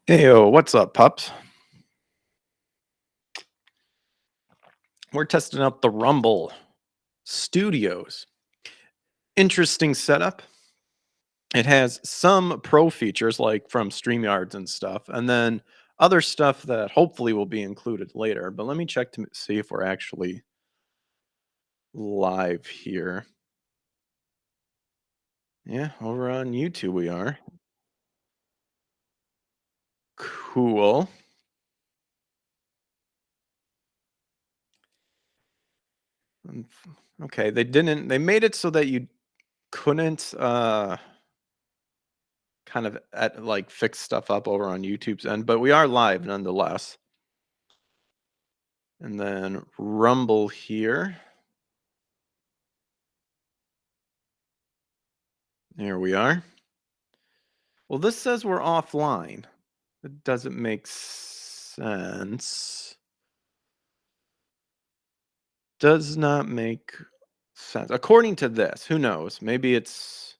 Heyo, what's up, pups? We're testing out the Rumble Studios. Interesting setup. It has some pro features like from StreamYards and stuff, and then other stuff that hopefully will be included later. But let me check to see if we're actually live here. Yeah, over on YouTube we are. Cool. Um, Okay, they made it so that you couldn't kind of like fix stuff up over on YouTube's end, but we are live nonetheless. And then Rumble here. Here we are. Well, this says we're offline. It doesn't make sense. Does not make sense. According to this, who knows? Maybe it's.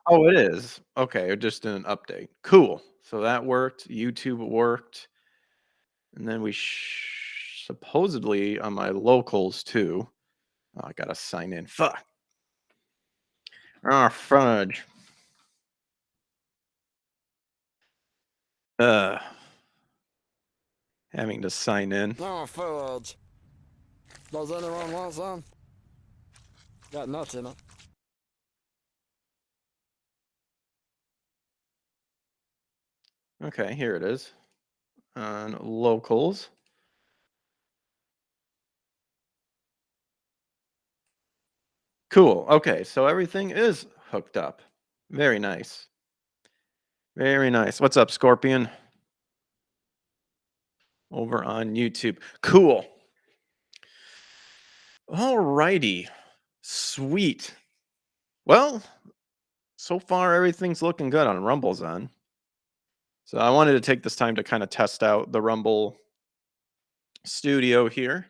Oh, it is. Okay, it just did an update. Cool. So that worked. YouTube worked. And then supposedly on my locals too. Oh, I gotta sign in. Fuck. Oh, fudge. Uh, having to sign in. Oh, fudge. Does anyone want some? Got nuts in it. Okay, here it is. On locals. Cool. Okay, so everything is hooked up. Very nice. Very nice. What's up, Scorpion? Over on YouTube. Cool. Alrighty. Sweet. Well, so far everything's looking good on Rumble's end. So I wanted to take this time to kind of test out the Rumble studio here.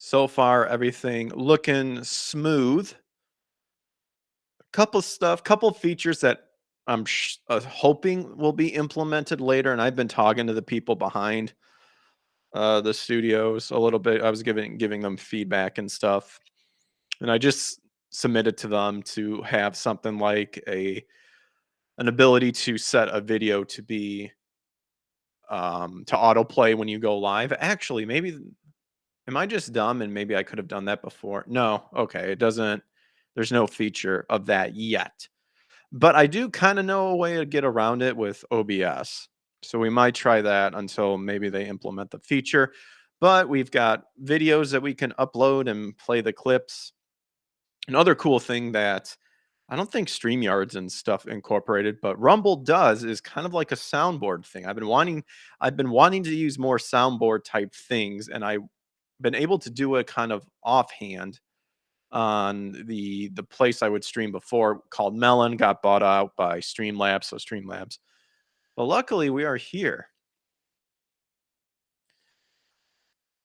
So far, everything looking smooth. Couple features that I'm hoping will be implemented later, and I've been talking to the people behind the studios a little bit. I was giving them feedback and stuff, and I just submitted to them to have something like an ability to set a video to be to autoplay when you go live. Actually, maybe am I just dumb and maybe I could have done that before? No, okay, it doesn't. There's no feature of that yet. But I do kinda know a way to get around it with OBS. So we might try that until maybe they implement the feature. But we've got videos that we can upload and play the clips. Another cool thing that I don't think StreamYards and stuff incorporated, but Rumble does is kind of like a soundboard thing. I've been wanting to use more soundboard type things, and I've been able to do it kind of offhand on the place I would stream before called Melon, got bought out by Streamlabs, so Streamlabs. But luckily we are here.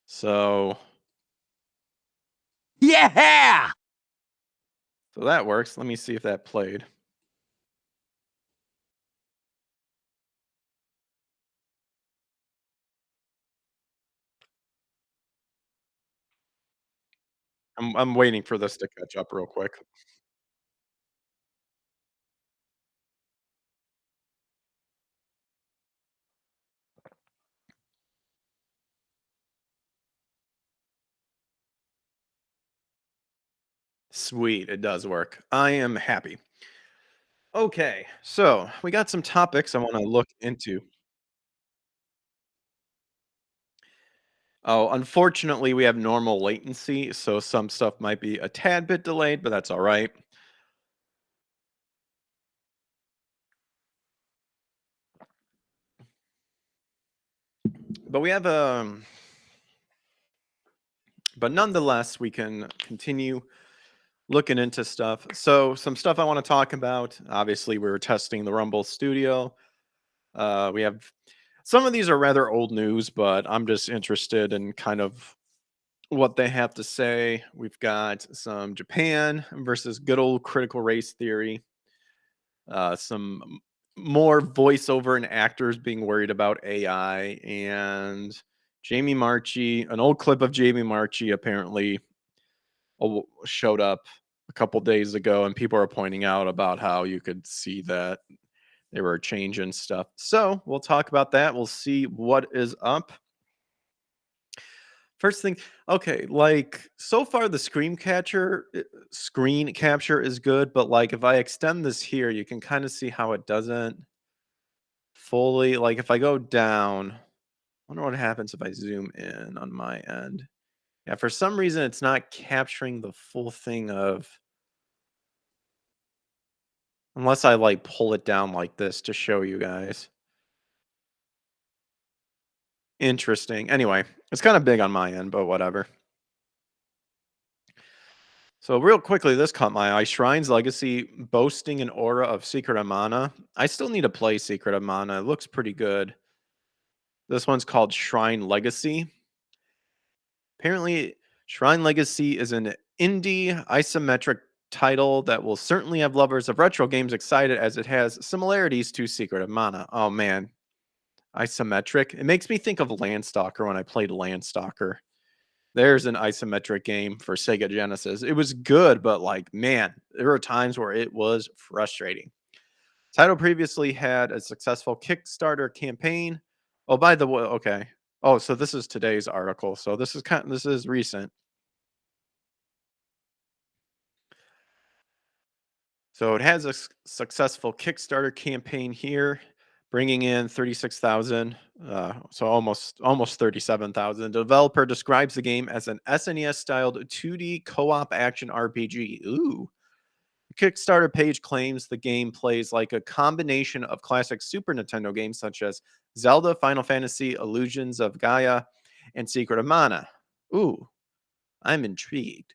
So Yeah! so that works. Let me see if that played. I'm waiting for this to catch up real quick. Sweet, it does work. I am happy. Okay, so we got some topics I want to look into. Oh, unfortunately, we have normal latency, so some stuff might be a tad bit delayed, but that's all right. But we have but nonetheless, we can continue looking into stuff. So, some stuff I want to talk about. Obviously, we were testing the Rumble Studio. We have some of these are rather old news, but I'm just interested in kind of what they have to say. We've got some Japan versus good old critical race theory. Some more voiceover and actors being worried about AI, and Jamie Marchi, an old clip of Jamie Marchi apparently showed up a couple days ago, and people are pointing out about how you could see that they were changing stuff. So we'll talk about that. We'll see what is up. First thing, okay, like so far the screen capture is good, but like if I extend this here, you can kind of see how it doesn't fully, like if I go down, I wonder what happens if I zoom in on my end. Yeah, for some reason it's not capturing the full thing of, unless I like pull it down like this to show you guys. Interesting. Anyway, it's kind of big on my end, but whatever. So real quickly, this caught my eye. Shrine's Legacy boasting an aura of Secret of Mana. I still need to play Secret of Mana. It looks pretty good. This one's called Shrine Legacy. Apparently, Shrine Legacy is an indie isometric title that will certainly have lovers of retro games excited as it has similarities to Secret of Mana. Oh man, isometric. It makes me think of Landstalker when I played Landstalker. There's an isometric game for Sega Genesis. It was good, but like, man, there were times where it was frustrating. Title previously had a successful Kickstarter campaign. Oh, by the way, okay. Oh, so this is today's article. So this is recent. So it has a successful Kickstarter campaign here, bringing in 36,000, so almost 37,000. The developer describes the game as an SNES-styled 2D co-op action RPG. Ooh. The Kickstarter page claims the game plays like a combination of classic Super Nintendo games such as Zelda, Final Fantasy, Illusions of Gaia, and Secret of Mana. Ooh, I'm intrigued.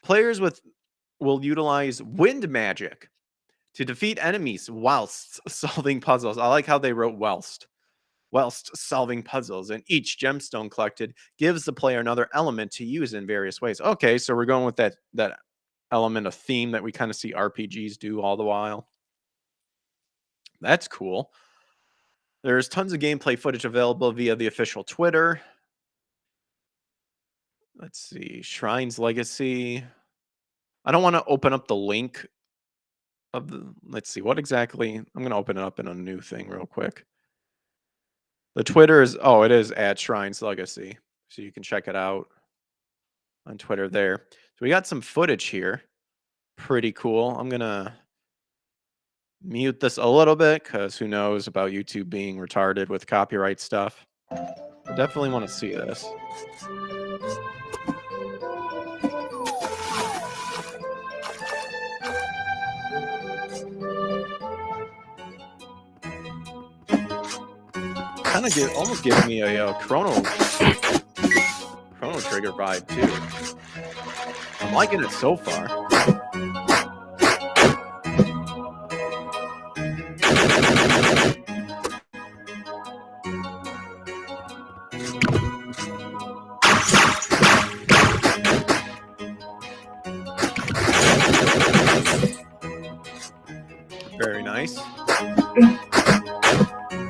Players will utilize wind magic to defeat enemies whilst solving puzzles. I like how they wrote whilst solving puzzles, and each gemstone collected gives the player another element to use in various ways. Okay, so we're going with that element of theme that we kind of see RPGs do all the while. That's cool. There's tons of gameplay footage available via the official Twitter. Let's see, Shrine's Legacy. I don't want to open up the link of the, let's see, what exactly, I'm going to open it up in a new thing real quick. The Twitter is, oh, it is at Shrine's Legacy. So you can check it out on Twitter there. So we got some footage here. Pretty cool. I'm going to mute this a little bit because who knows about YouTube being retarded with copyright stuff. I definitely want to see this. Kind of almost gives me a Chrono Trigger vibe too. I'm liking it so far. Very nice.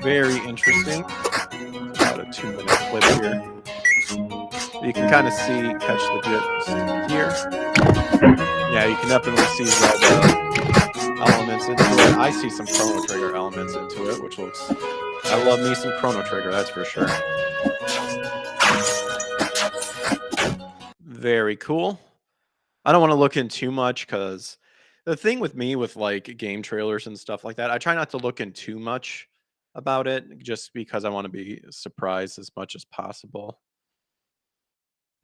Very interesting. About a 2-minute clip here. You can kind of catch the gist here. Yeah, you can definitely see the elements into it. I see some Chrono Trigger elements into it, which looks, I love me some Chrono Trigger, that's for sure. Very cool. I don't want to look in too much because the thing with me with like game trailers and stuff like that, I try not to look in too much about it just because I want to be surprised as much as possible.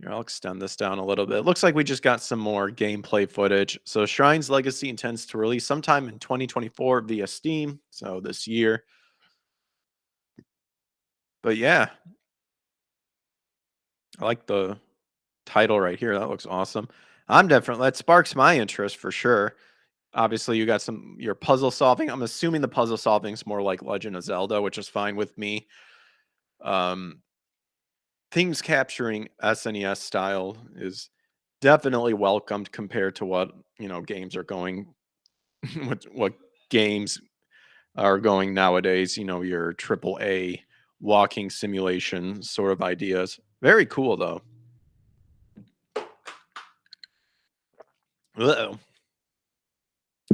Here, I'll extend this down a little bit. It looks like we just got some more gameplay footage. So Shrine's Legacy intends to release sometime in 2024 via Steam, so this year. But yeah, I like the title right here. That looks awesome. That sparks my interest for sure. Obviously, you got your puzzle solving. I'm assuming the puzzle solving is more like Legend of Zelda, which is fine with me. things capturing SNES style is definitely welcomed compared to what, games are going what games are going nowadays, your triple A walking simulation sort of ideas. Very cool though. Uh-oh.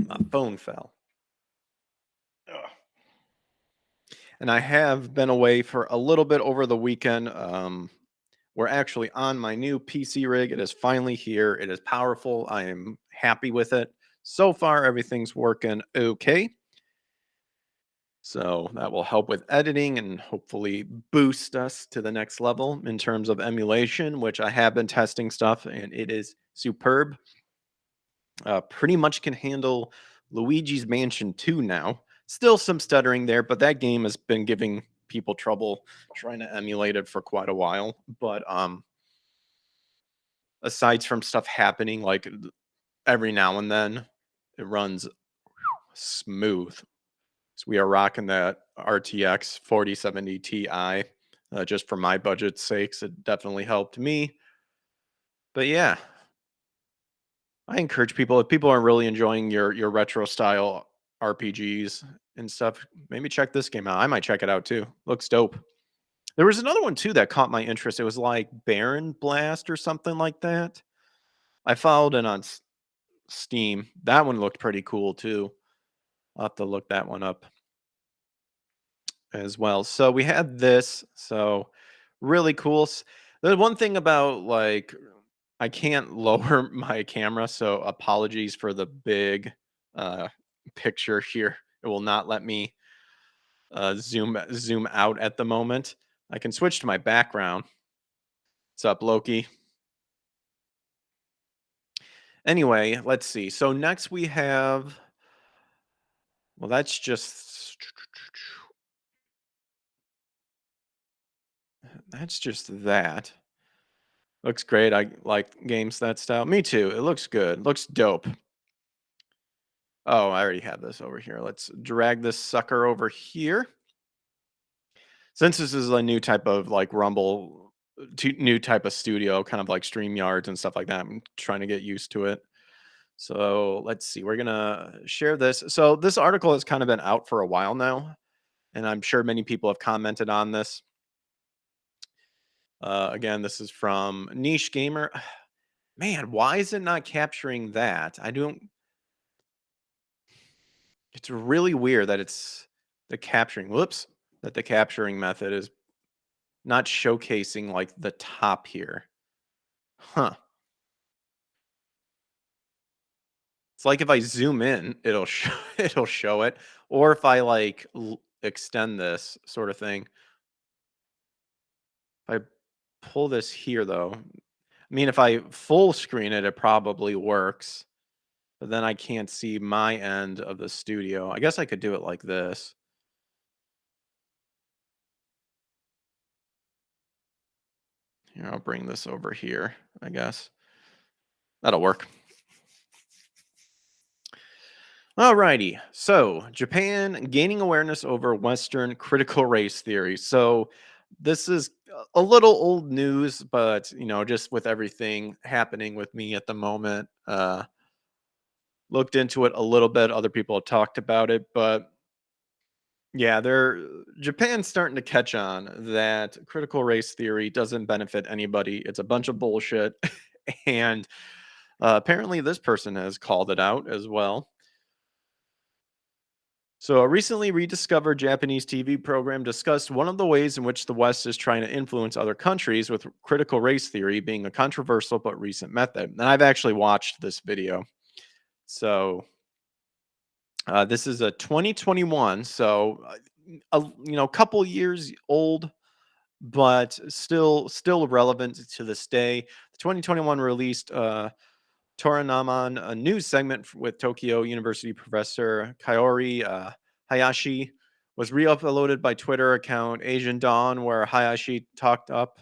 My phone fell. Ugh. And I have been away for a little bit over the weekend. We're actually on my new PC rig. It is finally here. It is powerful. I am happy with it. So far, everything's working okay. So that will help with editing and hopefully boost us to the next level in terms of emulation, which I have been testing stuff and it is superb. Pretty much can handle Luigi's Mansion 2 now. Still some stuttering there, but that game has been giving people trouble trying to emulate it for quite a while. But aside from stuff happening like every now and then, it runs smooth. So we are rocking that RTX 4070 Ti. Just for my budget's sakes, it definitely helped me. But yeah, I encourage people if people are really enjoying your retro style RPGs and stuff, maybe check this game out. I might check it out too. Looks dope. There was another one too that caught my interest. It was like Baron Blast or something like that. I followed it on Steam. That one looked pretty cool too. I'll have to look that one up as well. So we had this. So really cool. The one thing about like I can't lower my camera, so apologies for the big uh picture here. It will not let me zoom out at the moment. I can switch to my background. What's up, Loki? Anyway, let's see. So next we have well, that's just that. Looks great. I like games that style. Me too. It looks good. Looks dope. Oh, I already have this over here. Let's drag this sucker over here. Since this is a new type of like Rumble, new type of studio, kind of like StreamYards and stuff like that, I'm trying to get used to it. So let's see. We're gonna share this. So this article has kind of been out for a while now, and I'm sure many people have commented on this. Again, this is from Niche Gamer. Man, why is it not capturing that? I don't. It's really weird that it's the capturing. Whoops, that the capturing method is not showcasing like the top here. Huh. It's like if I zoom in, it'll show it'll show it, or if I like extend this sort of thing. If I pull this here though, I mean if I full screen it, it probably works. But then I can't see my end of the studio. I guess I could do it like this. Here, I'll bring this over here, I guess. That'll work. Alrighty. So, Japan gaining awareness over Western critical race theory. So, this is a little old news, but just with everything happening with me at the moment, looked into it a little bit. Other people have talked about it, but yeah, Japan's starting to catch on that critical race theory doesn't benefit anybody. It's a bunch of bullshit, and apparently, this person has called it out as well. So, a recently rediscovered Japanese TV program discussed one of the ways in which the West is trying to influence other countries, with critical race theory being a controversial but recent method. And I've actually watched this video. So, this is a 2021, so a couple years old, but still relevant to this day. The 2021 released Toranaman, a news segment with Tokyo University professor Kaori Hayashi, was re-uploaded by Twitter account Asian Dawn, where Hayashi talked up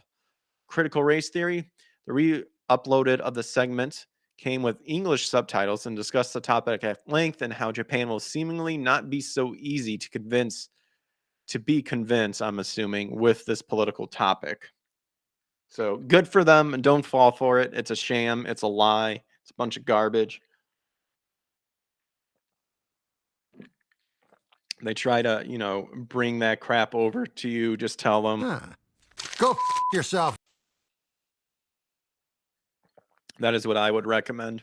critical race theory. The re-uploaded of the segment came with English subtitles and discussed the topic at length and how Japan will seemingly not be so easy to be convinced, I'm assuming, with this political topic. So good for them and don't fall for it. It's a sham. It's a lie. It's a bunch of garbage. They try to, bring that crap over to you. Just tell them Huh. Go yourself. that is what I would recommend.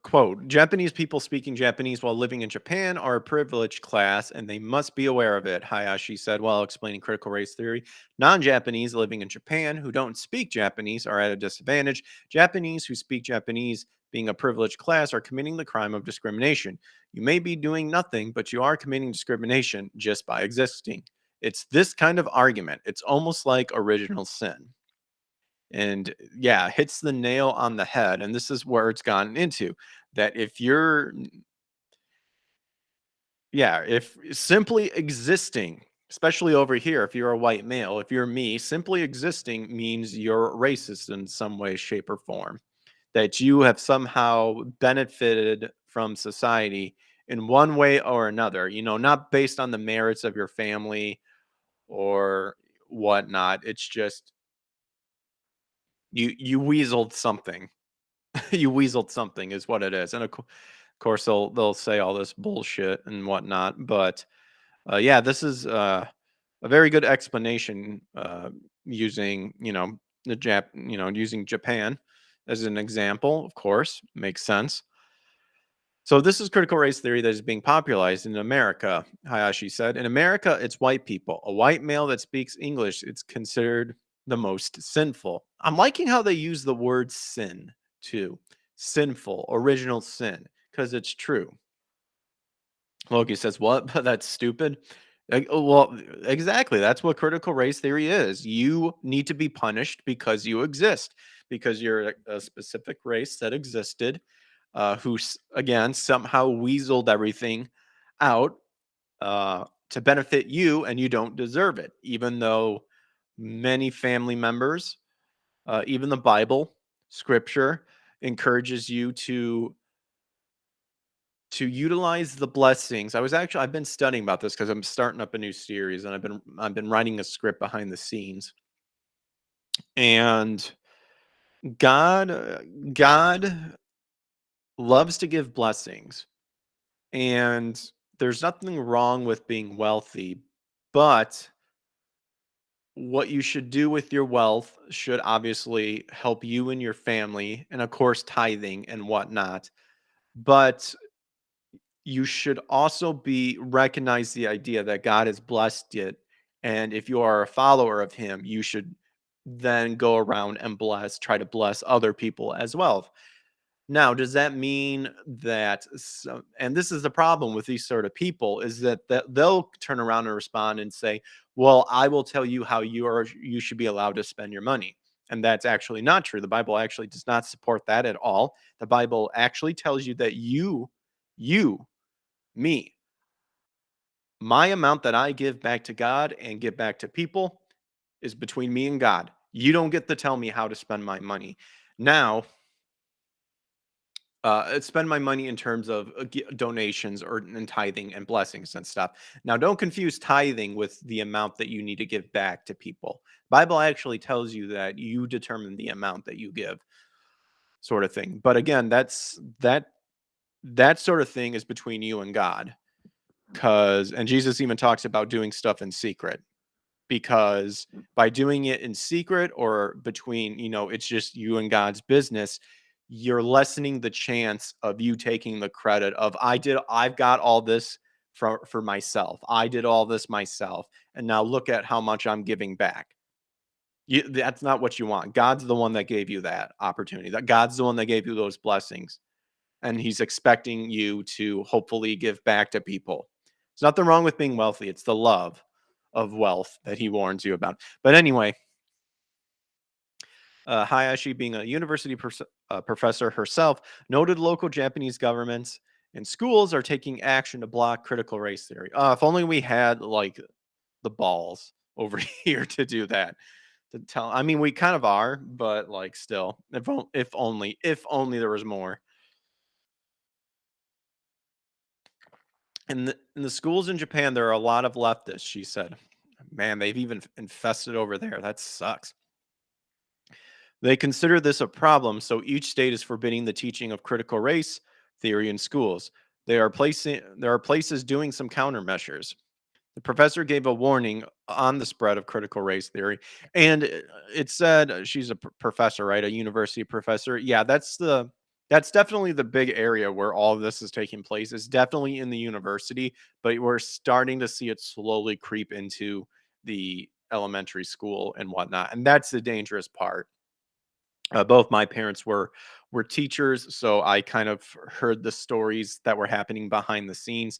Quote, Japanese people speaking Japanese while living in Japan are a privileged class and they must be aware of it, Hayashi said while explaining critical race theory. Non-Japanese living in Japan who don't speak Japanese are at a disadvantage. Japanese who speak Japanese, being a privileged class, are committing the crime of discrimination. You may be doing nothing, but you are committing discrimination just by existing. It's this kind of argument. It's almost like original sin. And yeah, hits the nail on the head. And this is where it's gotten into that if simply existing, especially over here, if you're a white male, if you're me, simply existing means you're racist in some way, shape, or form, that you have somehow benefited from society in one way or another, not based on the merits of your family or whatnot. It's just you weaseled something. You weaseled something is what it is. And of course they'll say all this bullshit and whatnot, but yeah, this is a very good explanation using using Japan as an example. Of course, makes sense. So this is critical race theory that is being popularized in America, Hayashi said. In America, it's white people. A white male that speaks English, it's considered the most sinful. I'm liking how they use the word sin too. Sinful, original sin, because it's true. Loki says, "What? That's stupid." Well, exactly. That's what critical race theory is. You need to be punished because you exist, because you're a specific race that existed, again somehow weaseled everything out to benefit you, and you don't deserve it, even though many family members, even the Bible, Scripture encourages you to utilize the blessings. I've been studying about this because I'm starting up a new series, and I've been writing a script behind the scenes. And God loves to give blessings, and there's nothing wrong with being wealthy, but what you should do with your wealth should obviously help you and your family, and of course tithing and whatnot. But you should also be recognize the idea that God has blessed it. And if you are a follower of him, you should then go around and try to bless other people as well. Now, does that mean that, and this is the problem with these sort of people, is that they'll turn around and respond and say, well, I will tell you how you should be allowed to spend your money. And that's actually not true. The Bible actually does not support that at all. The Bible actually tells you that you, me, my amount that I give back to God and give back to people is between me and God. You don't get to tell me how to spend my money. Now, spend my money in terms of donations or and tithing and blessings and stuff. Now, don't confuse tithing with the amount that you need to give back to people. Bible actually tells you that you determine the amount that you give, sort of thing. But again, that sort of thing is between you and God. And Jesus even talks about doing stuff in secret, because by doing it in secret or between, it's just you and God's business, you're lessening the chance of you taking the credit of I've got all this for myself. I did all this myself. And now look at how much I'm giving back. That's not what you want. God's the one that gave you that opportunity. That God's the one that gave you those blessings. And he's expecting you to hopefully give back to people. There's nothing wrong with being wealthy. It's the love of wealth that he warns you about. But anyway, Hayashi, being a university professor herself, noted local Japanese governments and schools are taking action to block critical race theory. If only we had like the balls over here to do that. To tell, I mean, we kind of are, but like still, if only there was more. In the schools in Japan, there are a lot of leftists, she said. Man, they've even infested over there. That sucks. They consider this a problem, so each state is forbidding the teaching of critical race theory in schools. There are places doing some countermeasures. The professor gave a warning on the spread of critical race theory, and it said she's a professor, right? A university professor. Yeah, that's definitely the big area where all of this is taking place. It's definitely in the university, but we're starting to see it slowly creep into the elementary school and whatnot, and that's the dangerous part. Both my parents were teachers, so I kind of heard the stories that were happening behind the scenes.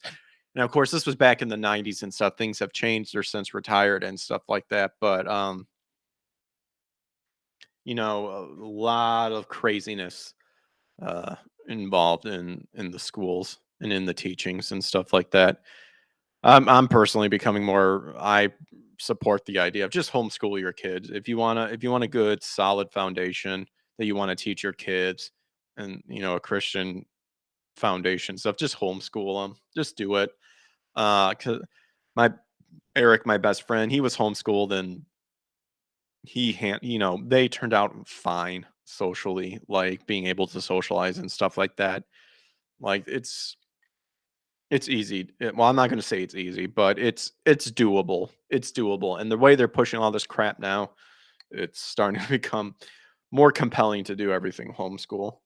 And of course, this was back in the '90s and stuff. Things have changed. They're since retired and stuff like that. But a lot of craziness uh, involved in the schools and in the teachings and stuff like that. I'm personally becoming more. I support the idea of just homeschool your kids if you want a good solid foundation that you want to teach your kids, and a Christian foundation stuff. Just homeschool them. Just do it. 'Cause my Eric, my best friend, he was homeschooled and they turned out fine socially, like being able to socialize and stuff like that. Like it's easy. Well, I'm not going to say it's easy, but it's doable. It's doable. And the way they're pushing all this crap now, it's starting to become more compelling to do everything homeschool.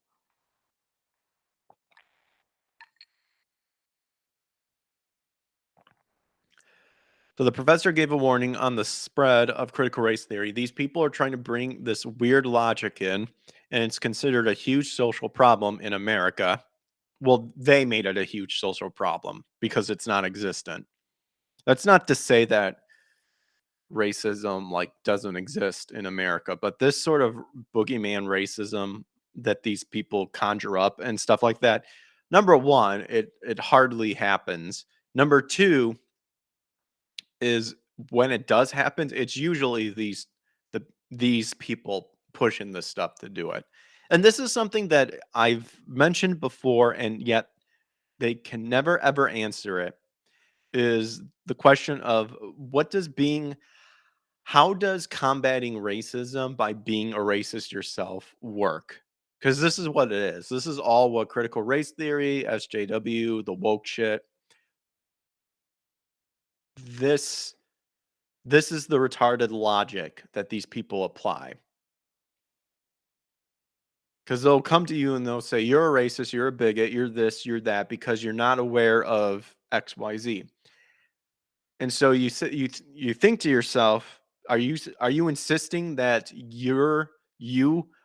So the professor gave a warning on the spread of critical race theory. These people are trying to bring this weird logic in, and it's considered a huge social problem in America. Well, they made it a huge social problem because it's not existent. That's not to say that racism like doesn't exist in America, but this sort of boogeyman racism that these people conjure up and stuff like that. Number one, it hardly happens. Number two is when it does happen, it's usually these people pushing this stuff to do it. And this is something that I've mentioned before, and yet they can never ever answer it. Is the question of what does being how does combating racism by being a racist yourself work? Because this is what it is. This is all what critical race theory, SJW, the woke shit. This this is the retarded logic that these people apply. Because they'll come to you and they'll say, you're a racist, you're a bigot, you're this, you're that, because you're not aware of XYZ. And so you think to yourself, are you insisting that you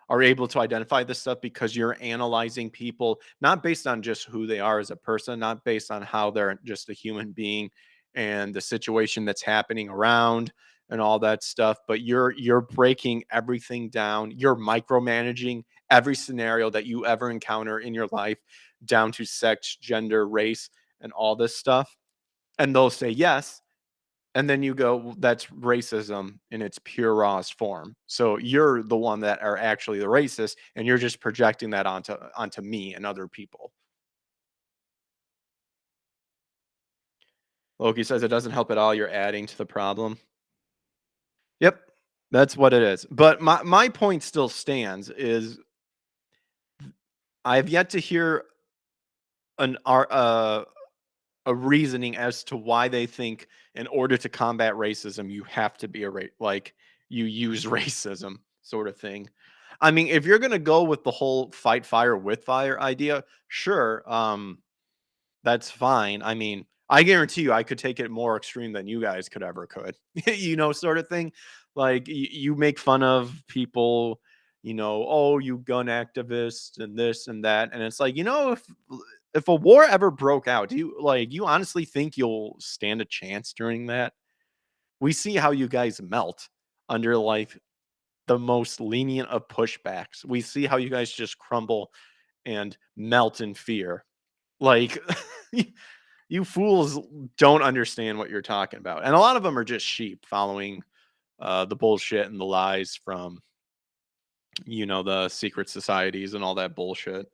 are able to identify this stuff because you're analyzing people not based on just who they are as a person, not based on how they're just a human being and the situation that's happening around and all that stuff, but you're breaking everything down. You're micromanaging every scenario that you ever encounter in your life down to sex, gender, race, and all this stuff. And they'll say yes, and then you go, "Well, that's racism in its pure rawest form." So you're the one that are actually the racist, and you're just projecting that onto me and other people. Loki says it doesn't help at all. You're adding to the problem. Yep, that's what it is. But my point still stands. Is I have yet to hear an a reasoning as to why they think in order to combat racism you have to be like you use racism sort of thing. I mean, if you're going to go with the whole fight fire with fire idea, sure, that's fine. I mean, I guarantee you I could take it more extreme than you guys could. Sort of thing. Like you make fun of people, oh, you gun activists and this and that, and it's like, if a war ever broke out, do you honestly think you'll stand a chance during that? We see how you guys melt under like the most lenient of pushbacks. We see how you guys just crumble and melt in fear. Like you fools don't understand what you're talking about. And a lot of them are just sheep following the bullshit and the lies from the secret societies and all that bullshit.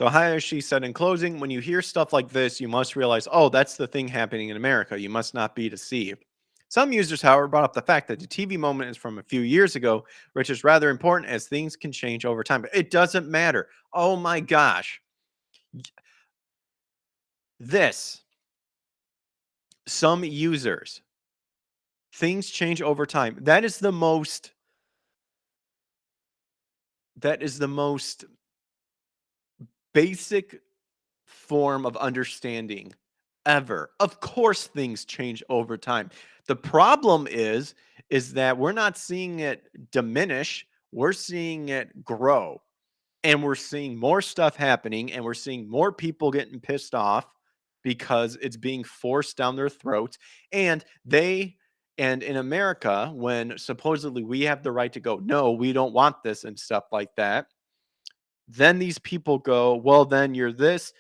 So Hayashi said in closing, when you hear stuff like this, you must realize, oh, that's the thing happening in America. You must not be deceived. Some users, however, brought up the fact that the TV moment is from a few years ago, which is rather important as things can change over time. But it doesn't matter. Oh my gosh. This, some users, things change over time. That is the most basic form of understanding ever. Of course things change over time. The problem is that we're not seeing it diminish, we're seeing it grow. And we're seeing more stuff happening and we're seeing more people getting pissed off because it's being forced down their throats and in America when supposedly we have the right to go, no, we don't want this and stuff like that, then these people go, well, then you're this,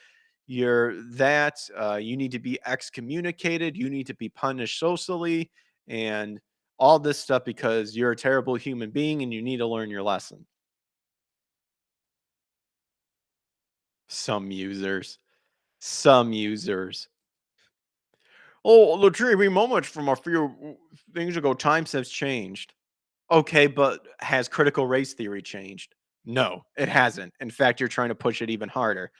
you're that, you need to be excommunicated, you need to be punished socially, and all this stuff because you're a terrible human being and you need to learn your lesson. Some users. Some users. Oh, the TV moment from a few things ago, times has changed. Okay, but has critical race theory changed? No, it hasn't. In fact, you're trying to push it even harder.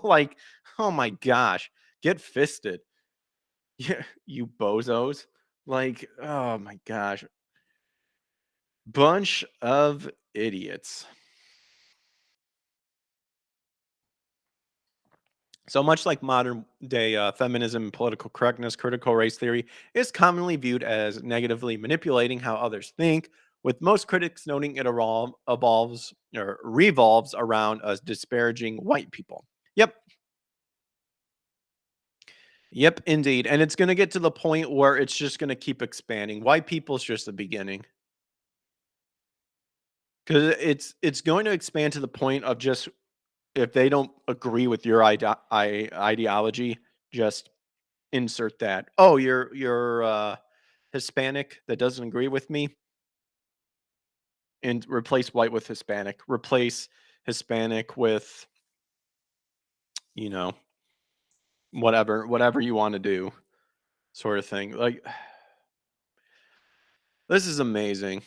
Like, oh my gosh, get fisted. Yeah, you bozos. Like, oh my gosh. Bunch of idiots. So much like modern day feminism and political correctness, critical race theory is commonly viewed as negatively manipulating how others think, with most critics noting it evolves or revolves around us disparaging white people. Yep, yep, indeed. And it's going to get to the point where it's just going to keep expanding. White people's just the beginning. Because it's going to expand to the point of just if they don't agree with your ideology, just insert that. Oh, you're Hispanic that doesn't agree with me, and replace white with Hispanic. Replace Hispanic with, you know, whatever you want to do, sort of thing. Like this is amazing.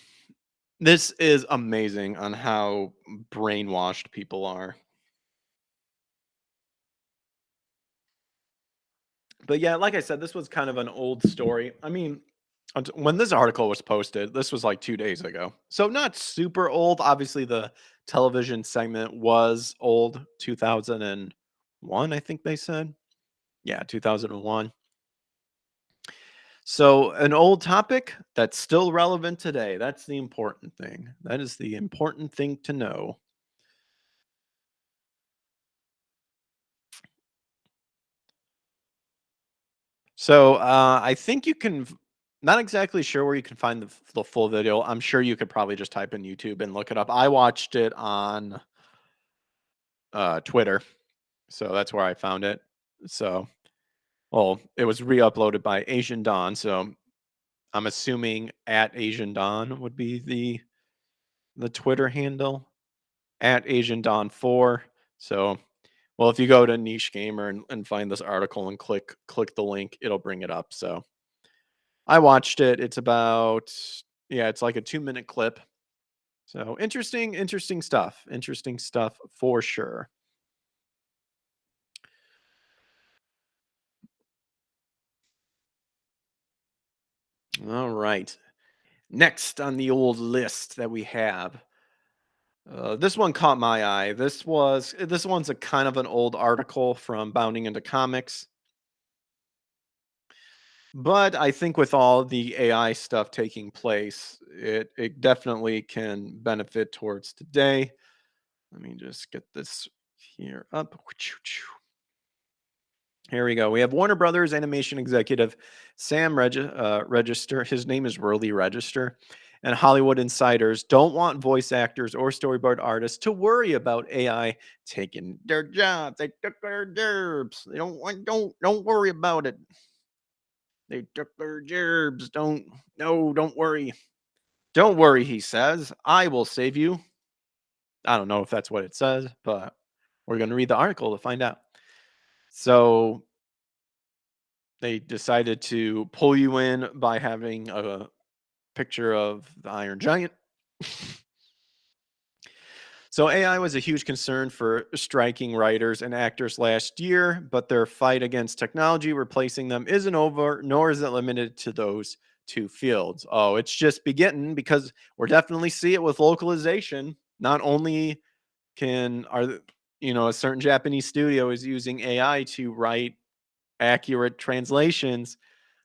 This is amazing on how brainwashed people are. But yeah, like I said, this was kind of an old story. I mean, when this article was posted, this was like 2 days ago. So not super old. Obviously, the television segment was old, 2001, I think they said. Yeah, 2001. So an old topic that's still relevant today. That's the important thing. That is the important thing to know. So I think you can. Not exactly sure where you can find the full video. I'm sure you could probably just type in YouTube and look it up. I watched it on Twitter, so that's where I found it. So, well, it was re-uploaded by Asian Dawn, so I'm assuming at Asian Dawn would be the Twitter handle at Asian Dawn 4. So, well, if you go to Niche Gamer and find this article and click the link, it'll bring it up. So I watched it. It's about yeah, it's like a 2-minute clip. So interesting stuff. Interesting stuff for sure. All right. Next on the old list that we have, this one caught my eye. This one's a kind of an old article from Bounding into Comics, but I think with all the AI stuff taking place, it definitely can benefit towards today. Let me just get this here up. Here we go. We have Warner Brothers animation executive Sam Register. His name is Burley Register. And Hollywood insiders don't want voice actors or storyboard artists to worry about AI taking their jobs. They took their jobs. They don't worry about it. They took their jobs. Don't worry. Don't worry, he says. I will save you. I don't know if that's what it says, but We're going to read the article to find out. So they decided to pull you in by having a picture of the Iron Giant. So AI was a huge concern for striking writers and actors last year, but their fight against technology replacing them isn't over, nor is it limited to those two fields. Oh, it's just beginning because we're definitely see it with localization. Not only a certain Japanese studio is using AI to write accurate translations,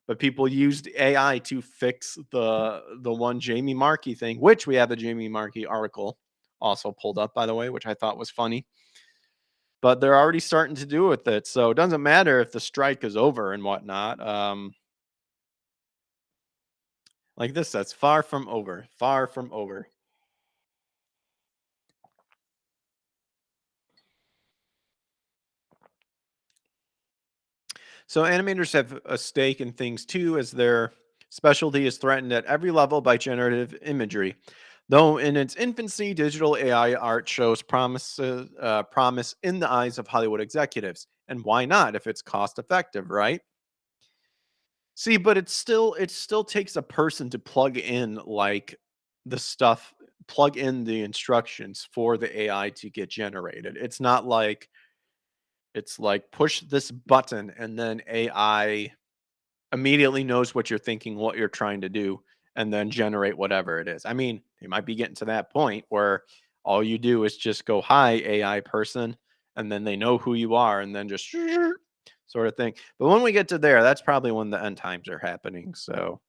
but people used AI to fix the one Jamie Marchi thing, which we have a Jamie Marchi article also pulled up, by the way, which I thought was funny. But they're already starting to do with it, so it doesn't matter if the strike is over and whatnot. Like this, that's far from over. Far from over. So animators have a stake in things too, as their specialty is threatened at every level by generative imagery. Though in its infancy, digital AI art shows promise in the eyes of Hollywood executives. And why not if it's cost effective, right? See, but it still takes a person to plug in like the stuff, plug in the instructions for the AI to get generated. It's like push this button and then AI immediately knows what you're thinking, what you're trying to do, and then generate whatever it is. I mean, they might be getting to that point where all you do is just go, "Hi, AI person," and then they know who you are, and then just sort of thing. But when we get to there, that's probably when the end times are happening. So,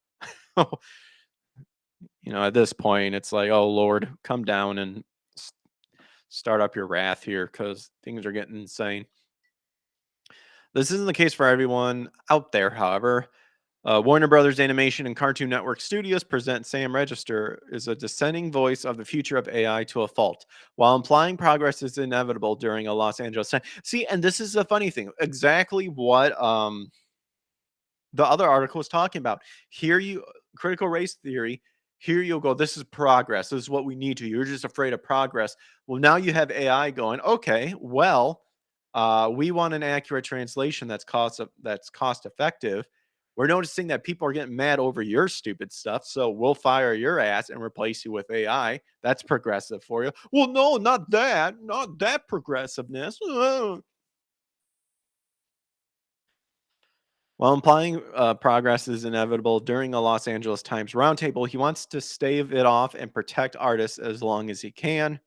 at this point, it's like, "Oh Lord, come down and s- start up your wrath here, because things are getting insane." This isn't the case for everyone out there, however. Warner Brothers Animation and Cartoon Network Studios present Sam Register as a dissenting voice of the future of AI to a fault, while implying progress is inevitable during a Los Angeles time. See, and this is the funny thing, exactly what the other article was talking about. Here you critical race theory. Here you'll go. This is progress. This is what we need to. You're just afraid of progress. Well, now you have AI going. Okay, well, we want an accurate translation that's cost effective. We're noticing that people are getting mad over your stupid stuff, so we'll fire your ass and replace you with AI. That's progressive for you. Well, no, not that progressiveness. While implying progress is inevitable during a Los Angeles Times roundtable, he wants to stave it off and protect artists as long as he can.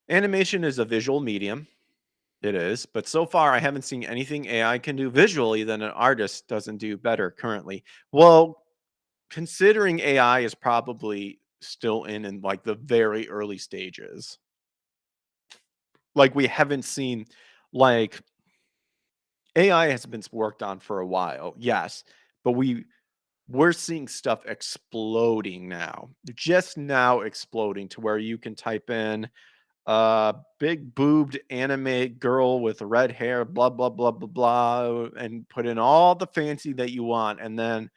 Animation is a visual medium. It is, but so far I haven't seen anything AI can do visually that an artist doesn't do better currently. Well, considering AI is probably still in like the very early stages. Like we haven't seen like AI has been worked on for a while. Yes, but we're seeing stuff exploding now. Just now exploding to where you can type in big boobed anime girl with red hair, blah blah blah blah blah, and put in all the fancy that you want, and then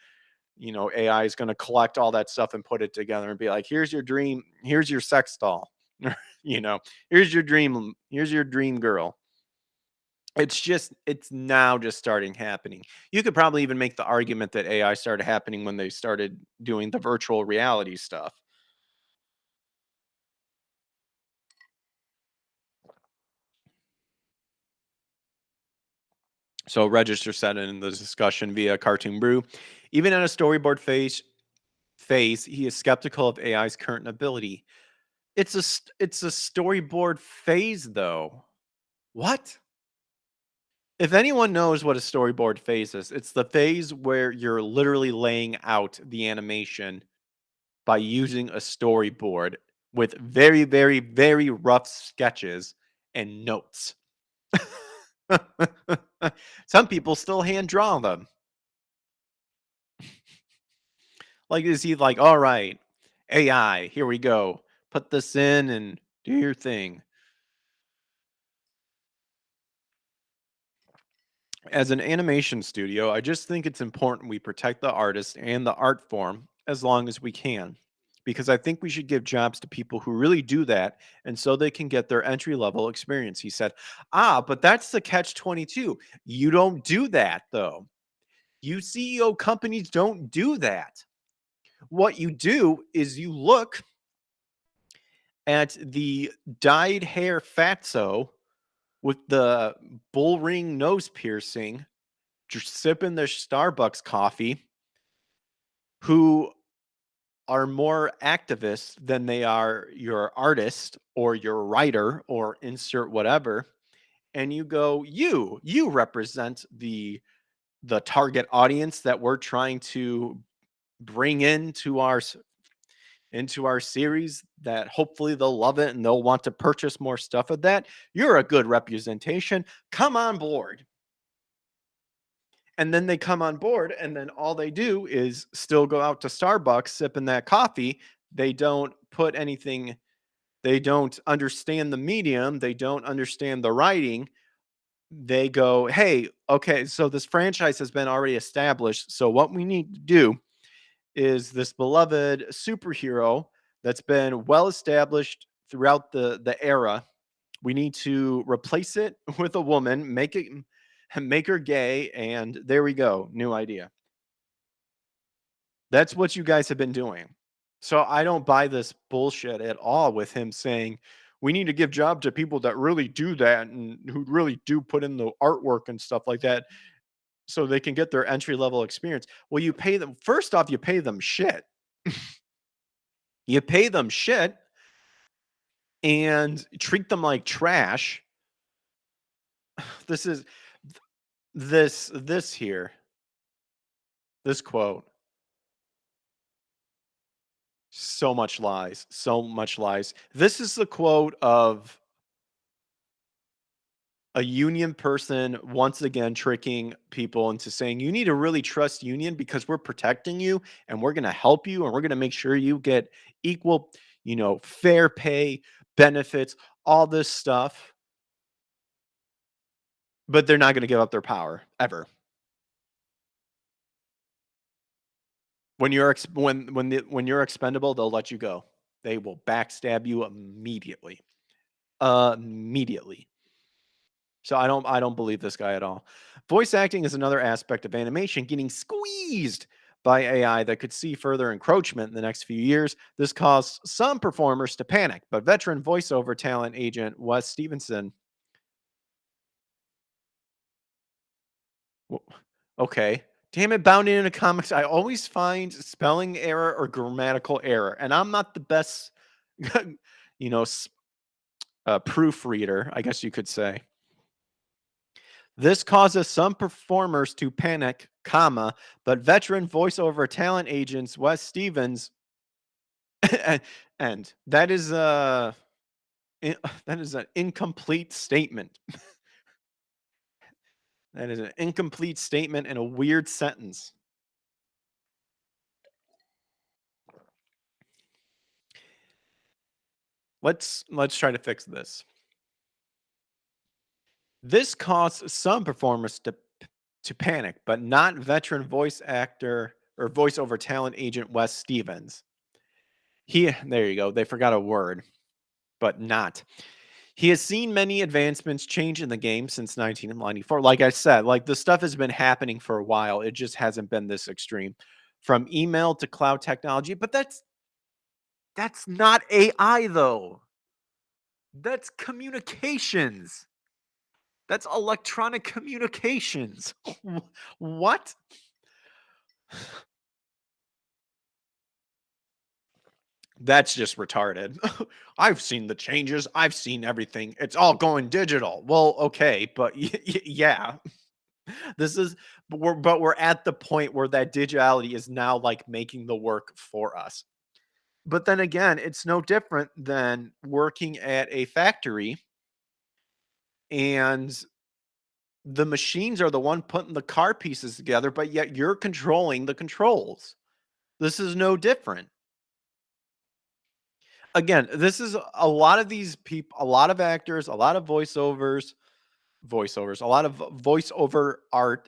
AI is going to collect all that stuff and put it together and be like, here's your dream, here's your sex doll. you know here's your dream girl. It's now just starting happening. You could probably even make the argument that AI started happening when they started doing the virtual reality stuff. So Register said in the discussion via Cartoon Brew, even at a storyboard phase, he is skeptical of AI's current ability. It's a storyboard phase though. What? If anyone knows what a storyboard phase is, it's the phase where you're literally laying out the animation by using a storyboard with very, very, very rough sketches and notes. Some people still hand draw them. Like, is he like, all right, AI, here we go. Put this in and do your thing. As an animation studio, I just think it's important we protect the artist and the art form as long as we can. because I think we should give jobs to people who really do that, and so they can get their entry level experience. He said, but that's the catch 22. You don't do that, though. You CEO companies don't do that. What you do is you look at the dyed hair fatso with the bull ring nose piercing, just sipping their Starbucks coffee, who are more activists than they are your artist or your writer or insert whatever. And you go, you represent the target audience that we're trying to bring into our series, that hopefully they'll love it and they'll want to purchase more stuff of that. You're a good representation. Come on board. And then they come on board, and then all they do is still go out to Starbucks sipping that coffee. They don't put anything, they don't understand the medium, they don't understand the writing. They go, hey, okay, so this franchise has been already established. So what we need to do is this beloved superhero that's been well established throughout the era. We need to replace it with a woman, make her gay, and there we go. New idea. That's what you guys have been doing. So I don't buy this bullshit at all with him saying we need to give job to people that really do that and who really do put in the artwork and stuff like that so they can get their entry level experience. Well, you pay them, first off, you pay them shit. You pay them shit and treat them like trash. This is this here. This quote. So much lies. So much lies. This is the quote of a union person once again tricking people into saying you need to really trust union because we're protecting you and we're going to help you and we're going to make sure you get equal, fair pay, benefits, all this stuff. But they're not going to give up their power ever. When you're expendable, they'll let you go. They will backstab you immediately. Immediately. So I don't believe this guy at all. Voice acting is another aspect of animation getting squeezed by AI that could see further encroachment in the next few years. This caused some performers to panic, but veteran voiceover talent agent Wes Stevenson. Okay. Damn it, bounding into comics. I always find spelling error or grammatical error, and I'm not the best, proofreader, I guess you could say. This causes some performers to panic, but veteran voiceover talent agents Wes Stevens and that is that is an incomplete statement. That is an incomplete statement and a weird sentence. Let's try to fix this. This caused some performers to panic, but not veteran voice actor or voiceover talent agent Wes Stevens. There you go. They forgot a word, but not. He has seen many advancements change in the game since 1994. Like I said, like the stuff has been happening for a while. It just hasn't been this extreme. From email to cloud technology, but that's not AI though. That's communications. That's electronic communications. What? That's just retarded. I've seen the changes. I've seen everything. It's all going digital. Well, okay, but yeah. This is but we're at the point where that digitality is now like making the work for us. But then again, it's no different than working at a factory and the machines are the one putting the car pieces together, but yet you're controlling the controls. This is no different. Again, this is a lot of these people, a lot of actors, a lot of voiceovers, a lot of voiceover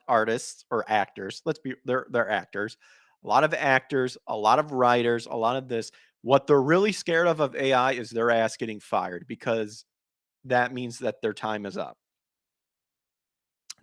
artists or actors. They're actors. A lot of actors, a lot of writers, a lot of this. What they're really scared of AI is their ass getting fired, because that means that their time is up.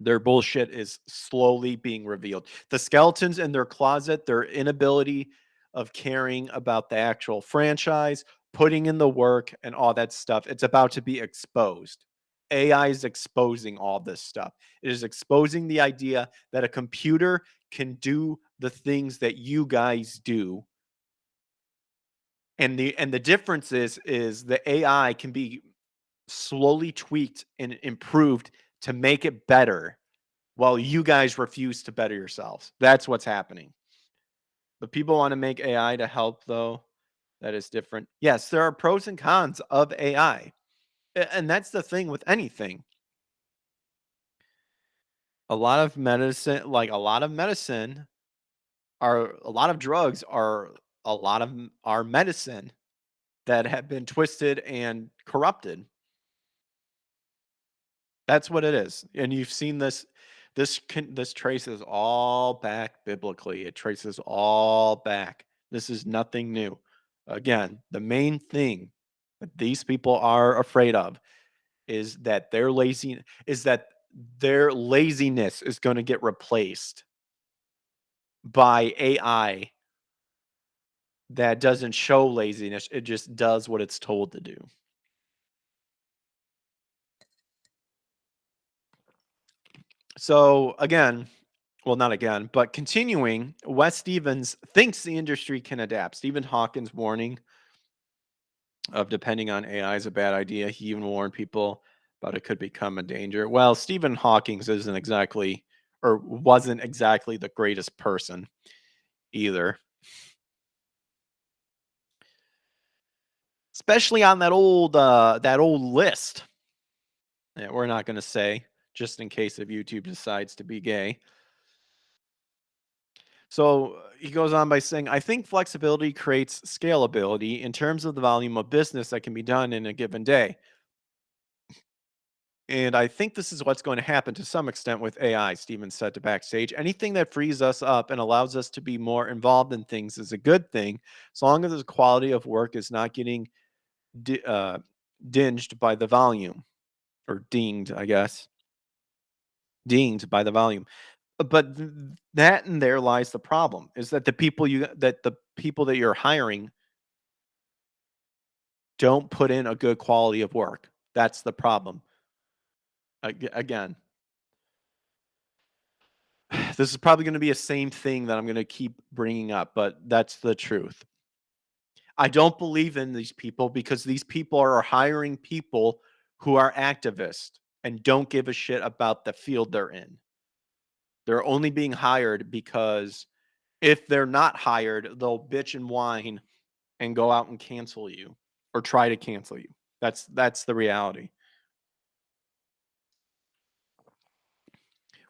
Their bullshit is slowly being revealed. The skeletons in their closet, their inability of caring about the actual franchise, putting in the work and all that stuff, it's about to be exposed. AI is exposing all this stuff. It is exposing the idea that a computer can do the things that you guys do. And the difference is the AI can be slowly tweaked and improved to make it better, while you guys refuse to better yourselves. That's what's happening. But people want to make AI to help, though. That is different. Yes, there are pros and cons of AI. And that's the thing with anything. A lot of medicine, like a lot of medicine, are a lot of drugs are a lot of our medicine that have been twisted and corrupted. That's what it is. And you've seen this. This traces all back biblically. It traces all back. This is nothing new. Again, the main thing that these people are afraid of is that their laziness is going to get replaced by AI that doesn't show laziness. It just does what it's told to do. So again, well, not again, but continuing, Wes Stevens thinks the industry can adapt. Stephen Hawking's warning of depending on AI is a bad idea. He even warned people about it could become a danger. Well, Stephen Hawking's isn't exactly, or wasn't exactly, the greatest person either. Especially on that old list. Yeah, we're not going to say, just in case if YouTube decides to be gay. So he goes on by saying, I think flexibility creates scalability in terms of the volume of business that can be done in a given day. And I think this is what's going to happen to some extent with AI, Stevens said to Backstage. Anything that frees us up and allows us to be more involved in things is a good thing, as long as the quality of work is not getting dinged by the volume, or dinged, I guess. Dinged by the volume. But that, and there lies the problem, is that the people that you're hiring don't put in a good quality of work. That's the problem. Again, this is probably going to be a same thing that I'm going to keep bringing up, but that's the truth. I don't believe in these people, because these people are hiring people who are activists and don't give a shit about the field they're in. They're only being hired because if they're not hired, they'll bitch and whine and go out and cancel you, or try to cancel you. That's the reality.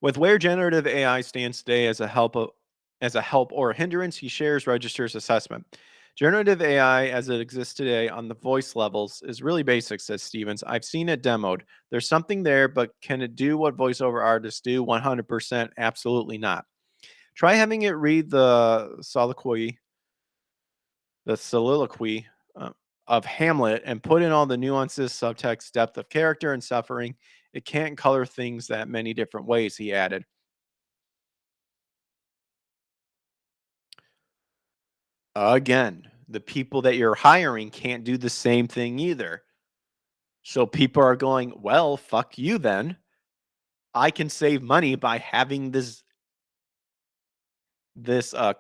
With where generative AI stands today as a help or a hindrance, he shares Register's assessment. Generative AI as it exists today on the voice levels is really basic, says Stevens. I've seen it demoed. There's something there, but can it do what voiceover artists do? 100%, absolutely not. Try having it read the soliloquy of Hamlet and put in all the nuances, subtext, depth of character, and suffering. It can't color things that many different ways, he added. Again, the people that you're hiring can't do the same thing either. So people are going, well, fuck you then. I can save money by having this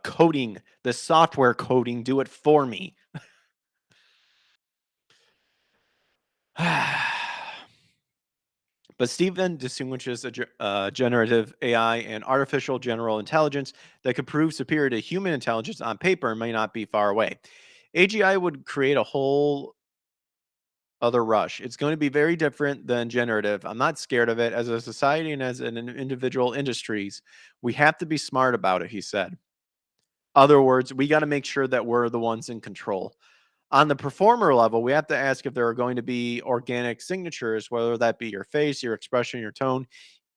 coding, this software coding do it for me. But Stephen distinguishes generative AI and artificial general intelligence that could prove superior to human intelligence on paper and may not be far away. AGI would create a whole other rush. It's going to be very different than generative. I'm not scared of it. As a society and as an individual industries, we have to be smart about it, he said. Other words, we got to make sure that we're the ones in control. On the performer level, we have to ask if there are going to be organic signatures, whether that be your face, your expression, your tone,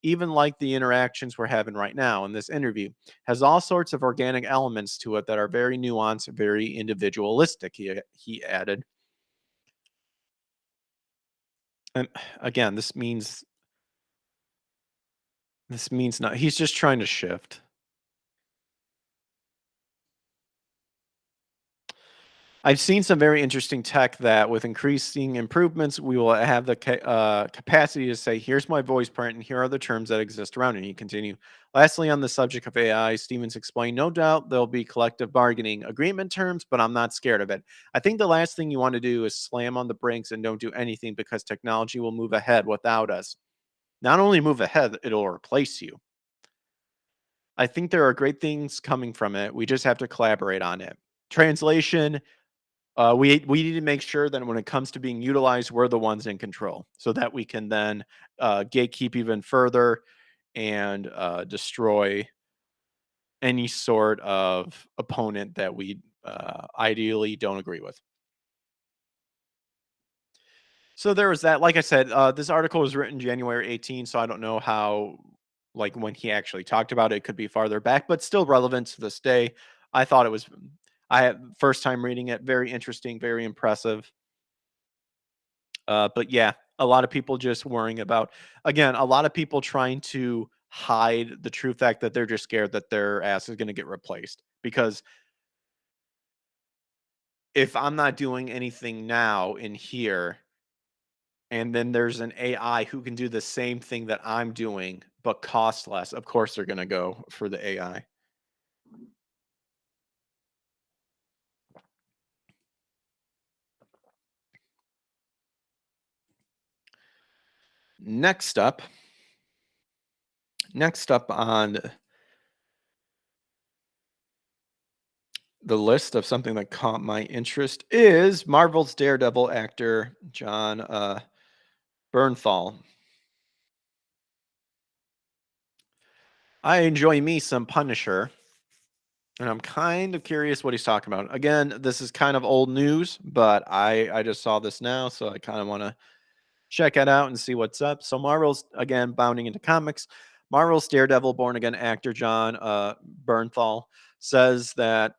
even like the interactions we're having right now in this interview, has all sorts of organic elements to it that are very nuanced, very individualistic, he added. And again, this means not, he's just trying to shift. I've seen some very interesting tech that, with increasing improvements, we will have the capacity to say, here's my voice print, and here are the terms that exist around it. And you continue. Lastly, on the subject of AI, Stevens explained, no doubt there'll be collective bargaining agreement terms, but I'm not scared of it. I think the last thing you want to do is slam on the brakes and don't do anything, because technology will move ahead without us. Not only move ahead, it'll replace you. I think there are great things coming from it. We just have to collaborate on it. Translation, we need to make sure that when it comes to being utilized, we're the ones in control, so that we can then gatekeep even further and destroy any sort of opponent that we ideally don't agree with. So there was that. Like I said, this article was written January 18, so I don't know how, like, when he actually talked about it. It could be farther back, but still relevant to this day. I thought it was. I had first time reading it, very interesting, very impressive. But yeah, a lot of people just worrying about, again, a lot of people trying to hide the true fact that they're just scared that their ass is going to get replaced. Because if I'm not doing anything now in here, and then there's an AI who can do the same thing that I'm doing but cost less, of course they're going to go for the AI. Next up, on the list of something that caught my interest is Marvel's Daredevil actor John Bernthal. I enjoy me some Punisher, and I'm kind of curious what he's talking about. Again, this is kind of old news, but I just saw this now, so I kind of want to check it out and see what's up. So Marvel's, again, bounding into comics. Marvel's Daredevil born-again actor John Bernthal says that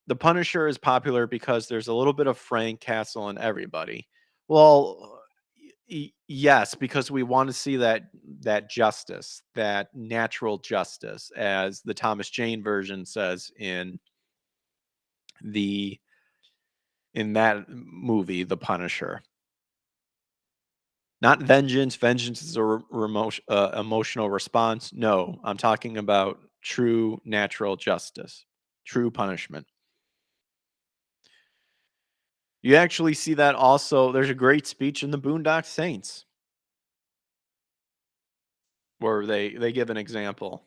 the Punisher is popular because there's a little bit of Frank Castle in everybody. Well, yes, because we want to see that justice, that natural justice, as the Thomas Jane version says the in that movie, The Punisher. Not vengeance. Vengeance is a emotional response. No, I'm talking about true natural justice, true punishment. You actually see that also. There's a great speech in the Boondock Saints where they give an example.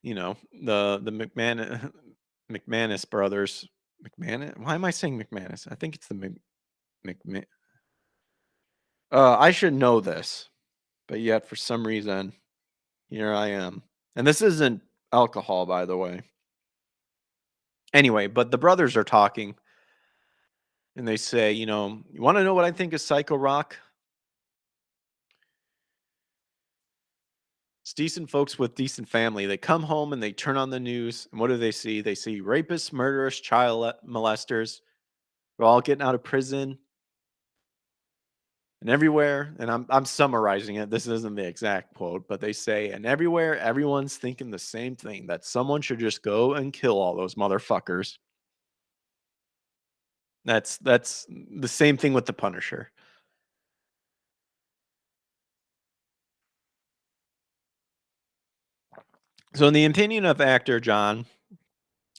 You know, the McManus brothers. McManus? Why am I saying McManus? I think it's the McMahon. I should know this, but yet for some reason, here I am. And this isn't alcohol, by the way. Anyway, but the brothers are talking, and they say, you want to know what I think of Psycho Rock? It's decent folks with decent family. They come home and they turn on the news, and what do they see? They see rapists, murderers, child molesters. They're all getting out of prison. And everywhere, and I'm summarizing it. This isn't the exact quote, but they say, and everywhere, everyone's thinking the same thing, that someone should just go and kill all those motherfuckers. That's the same thing with the Punisher. So, in the opinion of actor John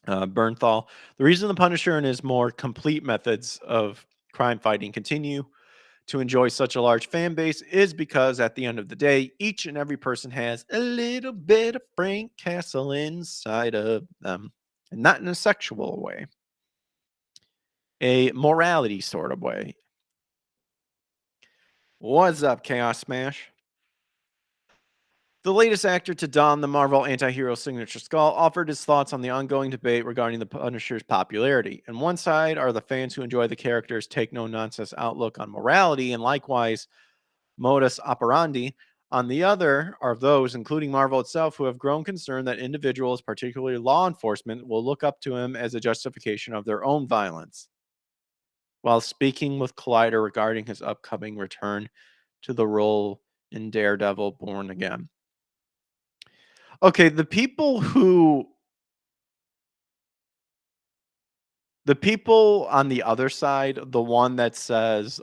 Bernthal, the reason the Punisher and his more complete methods of crime fighting continue to enjoy such a large fan base is because at the end of the day, each and every person has a little bit of Frank Castle inside of them, and not in a sexual way, a morality sort of way. What's up, Chaos Smash? The latest actor to don the Marvel anti-hero signature skull offered his thoughts on the ongoing debate regarding the Punisher's popularity. On one side are the fans who enjoy the character's take-no-nonsense outlook on morality, and likewise, modus operandi. On the other are those, including Marvel itself, who have grown concerned that individuals, particularly law enforcement, will look up to him as a justification of their own violence. While speaking with Collider regarding his upcoming return to the role in Daredevil Born Again. Okay, the people on the other side, the one that says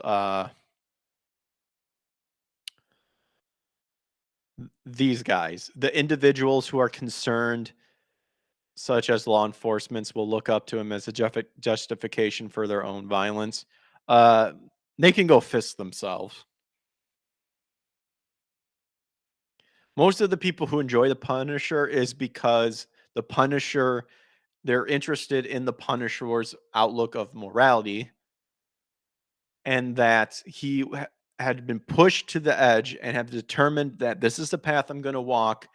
these guys, the individuals who are concerned, such as law enforcement, will look up to him as a justification for their own violence. Uh, they can go fist themselves. Most of the people who enjoy the Punisher is because the Punisher, they're interested in the Punisher's outlook of morality, and that he had been pushed to the edge and have determined that this is the path I'm going to walk.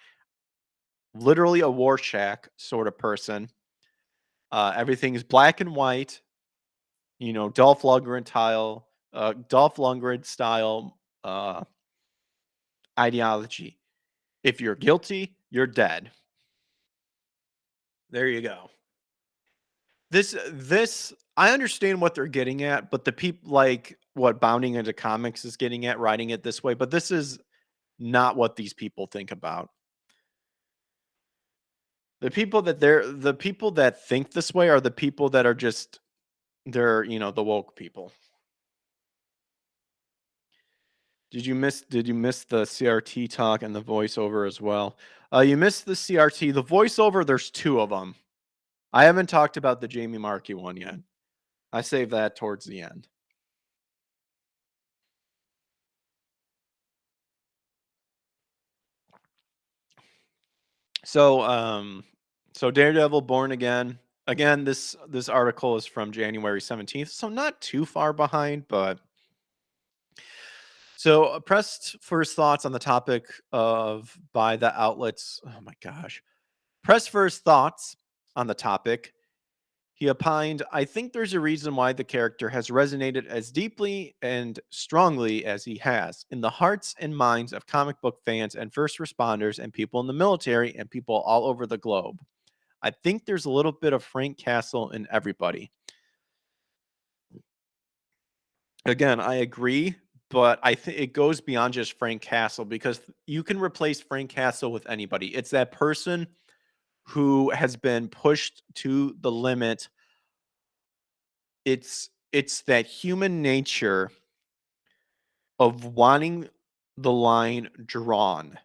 Literally a Rorschach sort of person. Everything is black and white. Dolph Lundgren style ideology. If you're guilty, you're dead. There you go. This I understand what they're getting at, but the people, like what Bounding into Comics is getting at, writing it this way, but this is not what these people think about. The people that think this way are the people that are just they're, the woke people. Did you miss the CRT talk and the voiceover as well? You missed the CRT. The voiceover, there's two of them. I haven't talked about the Jamie Marchi one yet. I saved that towards the end. So Daredevil Born Again. Again, this article is from January 17th, so not too far behind, but so pressed first thoughts on the topic of by the outlets. Oh my gosh. Press first thoughts on the topic. He opined, I think there's a reason why the character has resonated as deeply and strongly as he has in the hearts and minds of comic book fans and first responders and people in the military and people all over the globe. I think there's a little bit of Frank Castle in everybody. Again, I agree, but I think it goes beyond just Frank Castle because you can replace Frank Castle with anybody. It's that person who has been pushed to the limit. It's that human nature of wanting the line drawn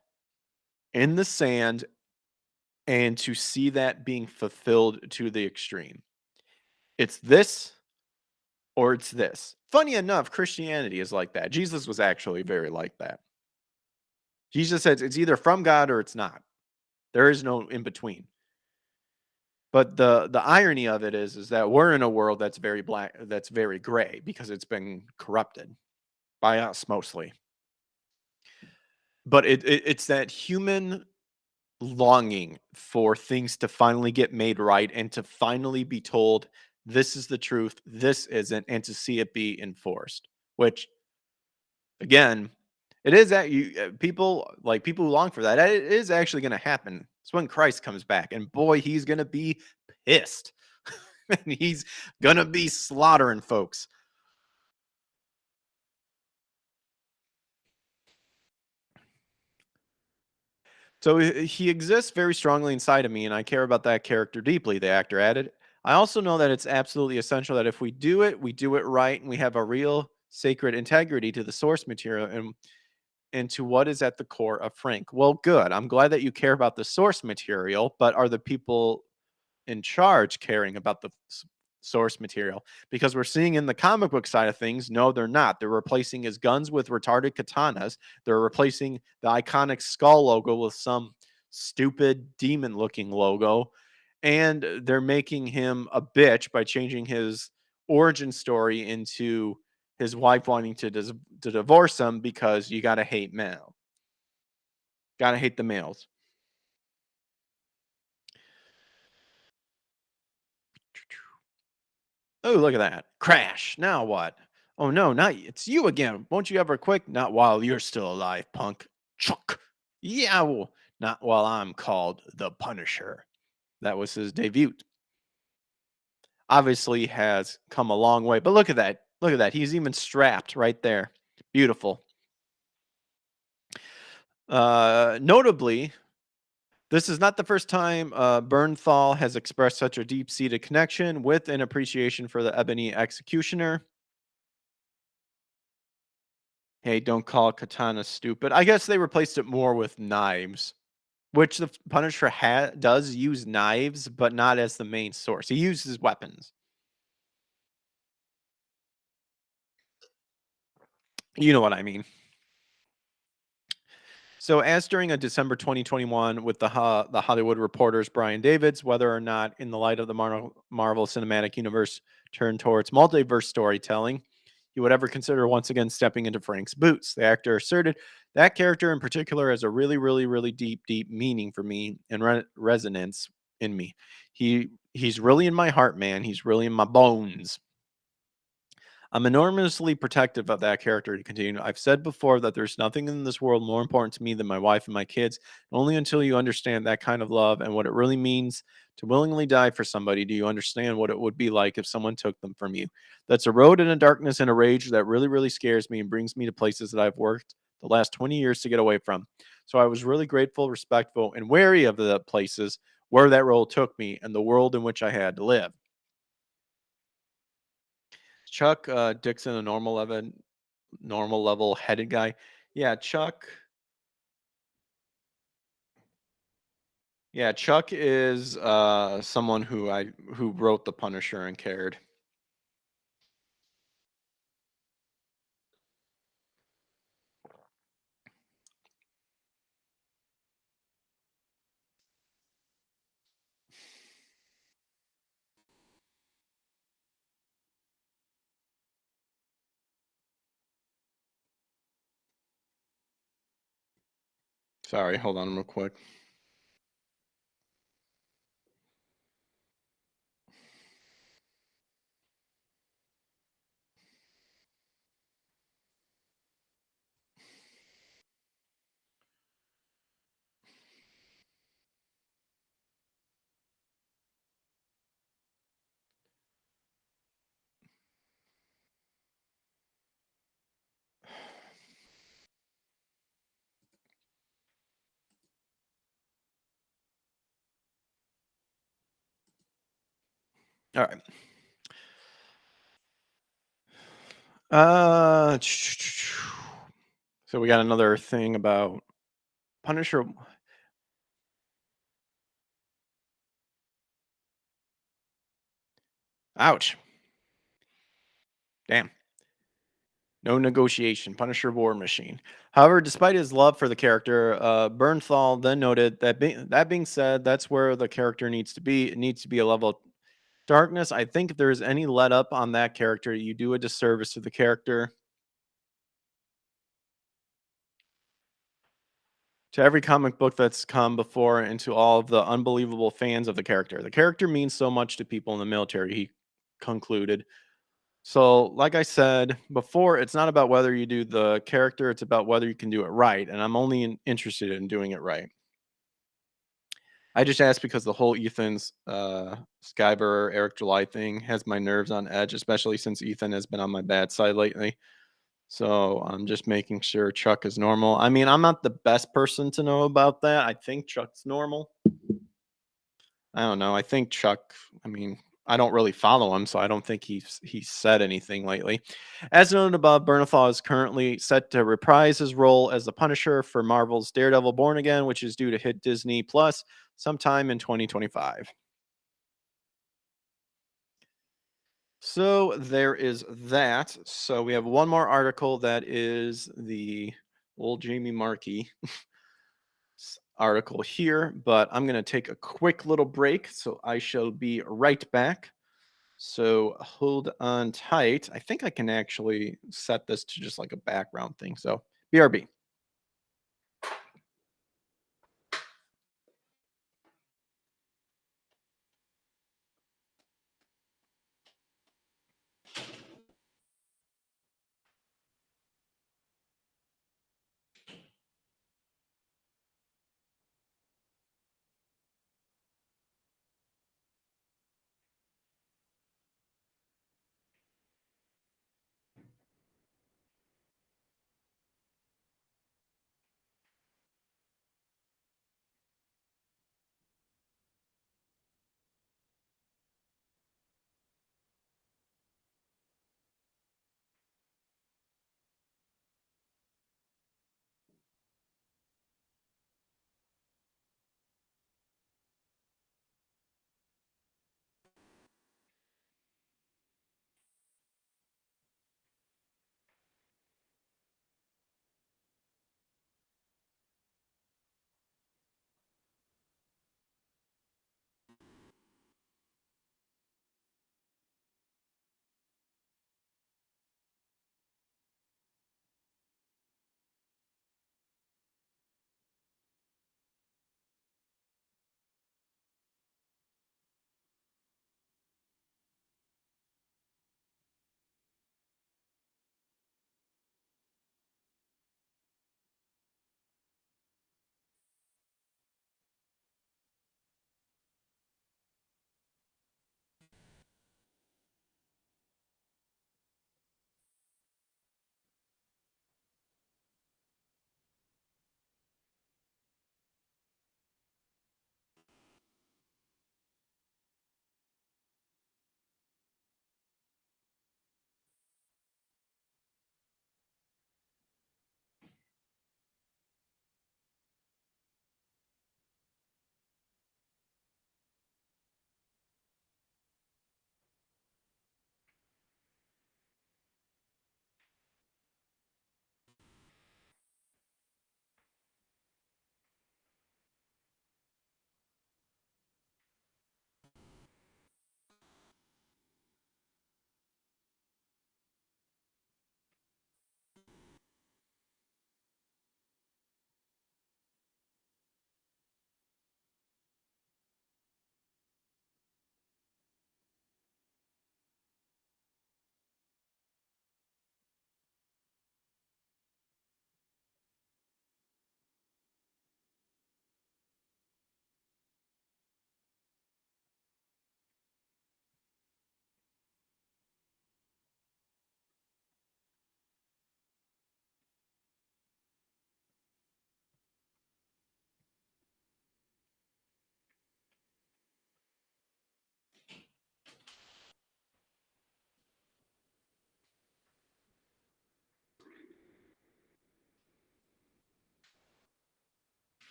in the sand and to see that being fulfilled to the extreme. It's this or it's this. Funny enough, Christianity is like that. Jesus was actually very like that. Jesus says it's either from God or it's not. There is no in between. But the irony of it is that we're in a world that's very black, that's very gray because it's been corrupted by us mostly. But it's that human longing for things to finally get made right and to finally be told this is the truth, this isn't, and to see it be enforced. Which, again, it is that people who long for that. It is actually going to happen. It's when Christ comes back, and boy, he's going to be pissed, and he's going to be slaughtering folks. So he exists very strongly inside of me, and I care about that character deeply, the actor added. I also know that it's absolutely essential that if we do it right, and we have a real sacred integrity to the source material and to what is at the core of Frank. Well, good. I'm glad that you care about the source material, but are the people in charge caring about the source material? Because we're seeing in the comic book side of things, no, they're not. They're replacing his guns with retarded katanas. They're replacing the iconic skull logo with some stupid demon looking logo. And they're making him a bitch by changing his origin story into his wife wanting to divorce him because you got to hate male. Got to hate the males. Oh, look at that. Crash. Now what? Oh no, not it's you again. Won't you ever quit? Not while you're still alive, punk. Chuck. Yeah, well, not while I'm called the Punisher. That was his debut. Obviously has come a long way, but look at that. Look at that. He's even strapped right there. Beautiful. Notably, this is not the first time Bernthal has expressed such a deep-seated connection with an appreciation for the Ebony Executioner. Hey, don't call katana stupid. I guess they replaced it more with knives, which the Punisher does use knives, but not as the main source. He uses weapons. You know what I mean. So, as during a December 2021 with the Hollywood Reporter's Brian Davids, whether or not in the light of the Marvel Cinematic Universe turned towards multiverse storytelling, he would ever consider once again stepping into Frank's boots. The actor asserted that character in particular has a really, really, really deep, deep meaning for me and resonance in me. He's really in my heart, man. He's really in my bones. I'm enormously protective of that character to continue. I've said before that there's nothing in this world more important to me than my wife and my kids. Only until you understand that kind of love and what it really means to willingly die for somebody do you understand what it would be like if someone took them from you. That's a road and a darkness and a rage that really, really scares me and brings me to places that I've worked the last 20 years to get away from. So I was really grateful, respectful, and wary of the places where that role took me and the world in which I had to live. Chuck Dixon, a normal level headed guy. Yeah, Chuck. Yeah, Chuck is someone who wrote The Punisher and cared. Sorry, hold on real quick. All right. Uh, so we got another thing about Punisher. Ouch. Damn. No negotiation. Punisher war machine. However, despite his love for the character, Bernthal then noted that that being said, that's where the character needs to be. It needs to be a level of darkness. I think if there's any let up on that character, you do a disservice to the character. To every comic book that's come before and to all of the unbelievable fans of the character. The character means so much to people in the military, he concluded. So, like I said before, it's not about whether you do the character, it's about whether you can do it right. And I'm only interested in doing it right. I just asked because the whole Ethan's Skyver Eric July thing has my nerves on edge, especially since Ethan has been on my bad side lately. So I'm just making sure Chuck is normal. I mean, I'm not the best person to know about that. I think Chuck's normal. I don't know. I think Chuck, I mean, I don't really follow him, so I don't think he's said anything lately. As noted above, Bernthal is currently set to reprise his role as the Punisher for Marvel's Daredevil Born Again, which is due to hit Disney Plus sometime in 2025. So there is that. So we have one more article that is the old Jamie Marchi article here, but I'm going to take a quick little break. So I shall be right back. So hold on tight. I think I can actually set this to just like a background thing. So BRB.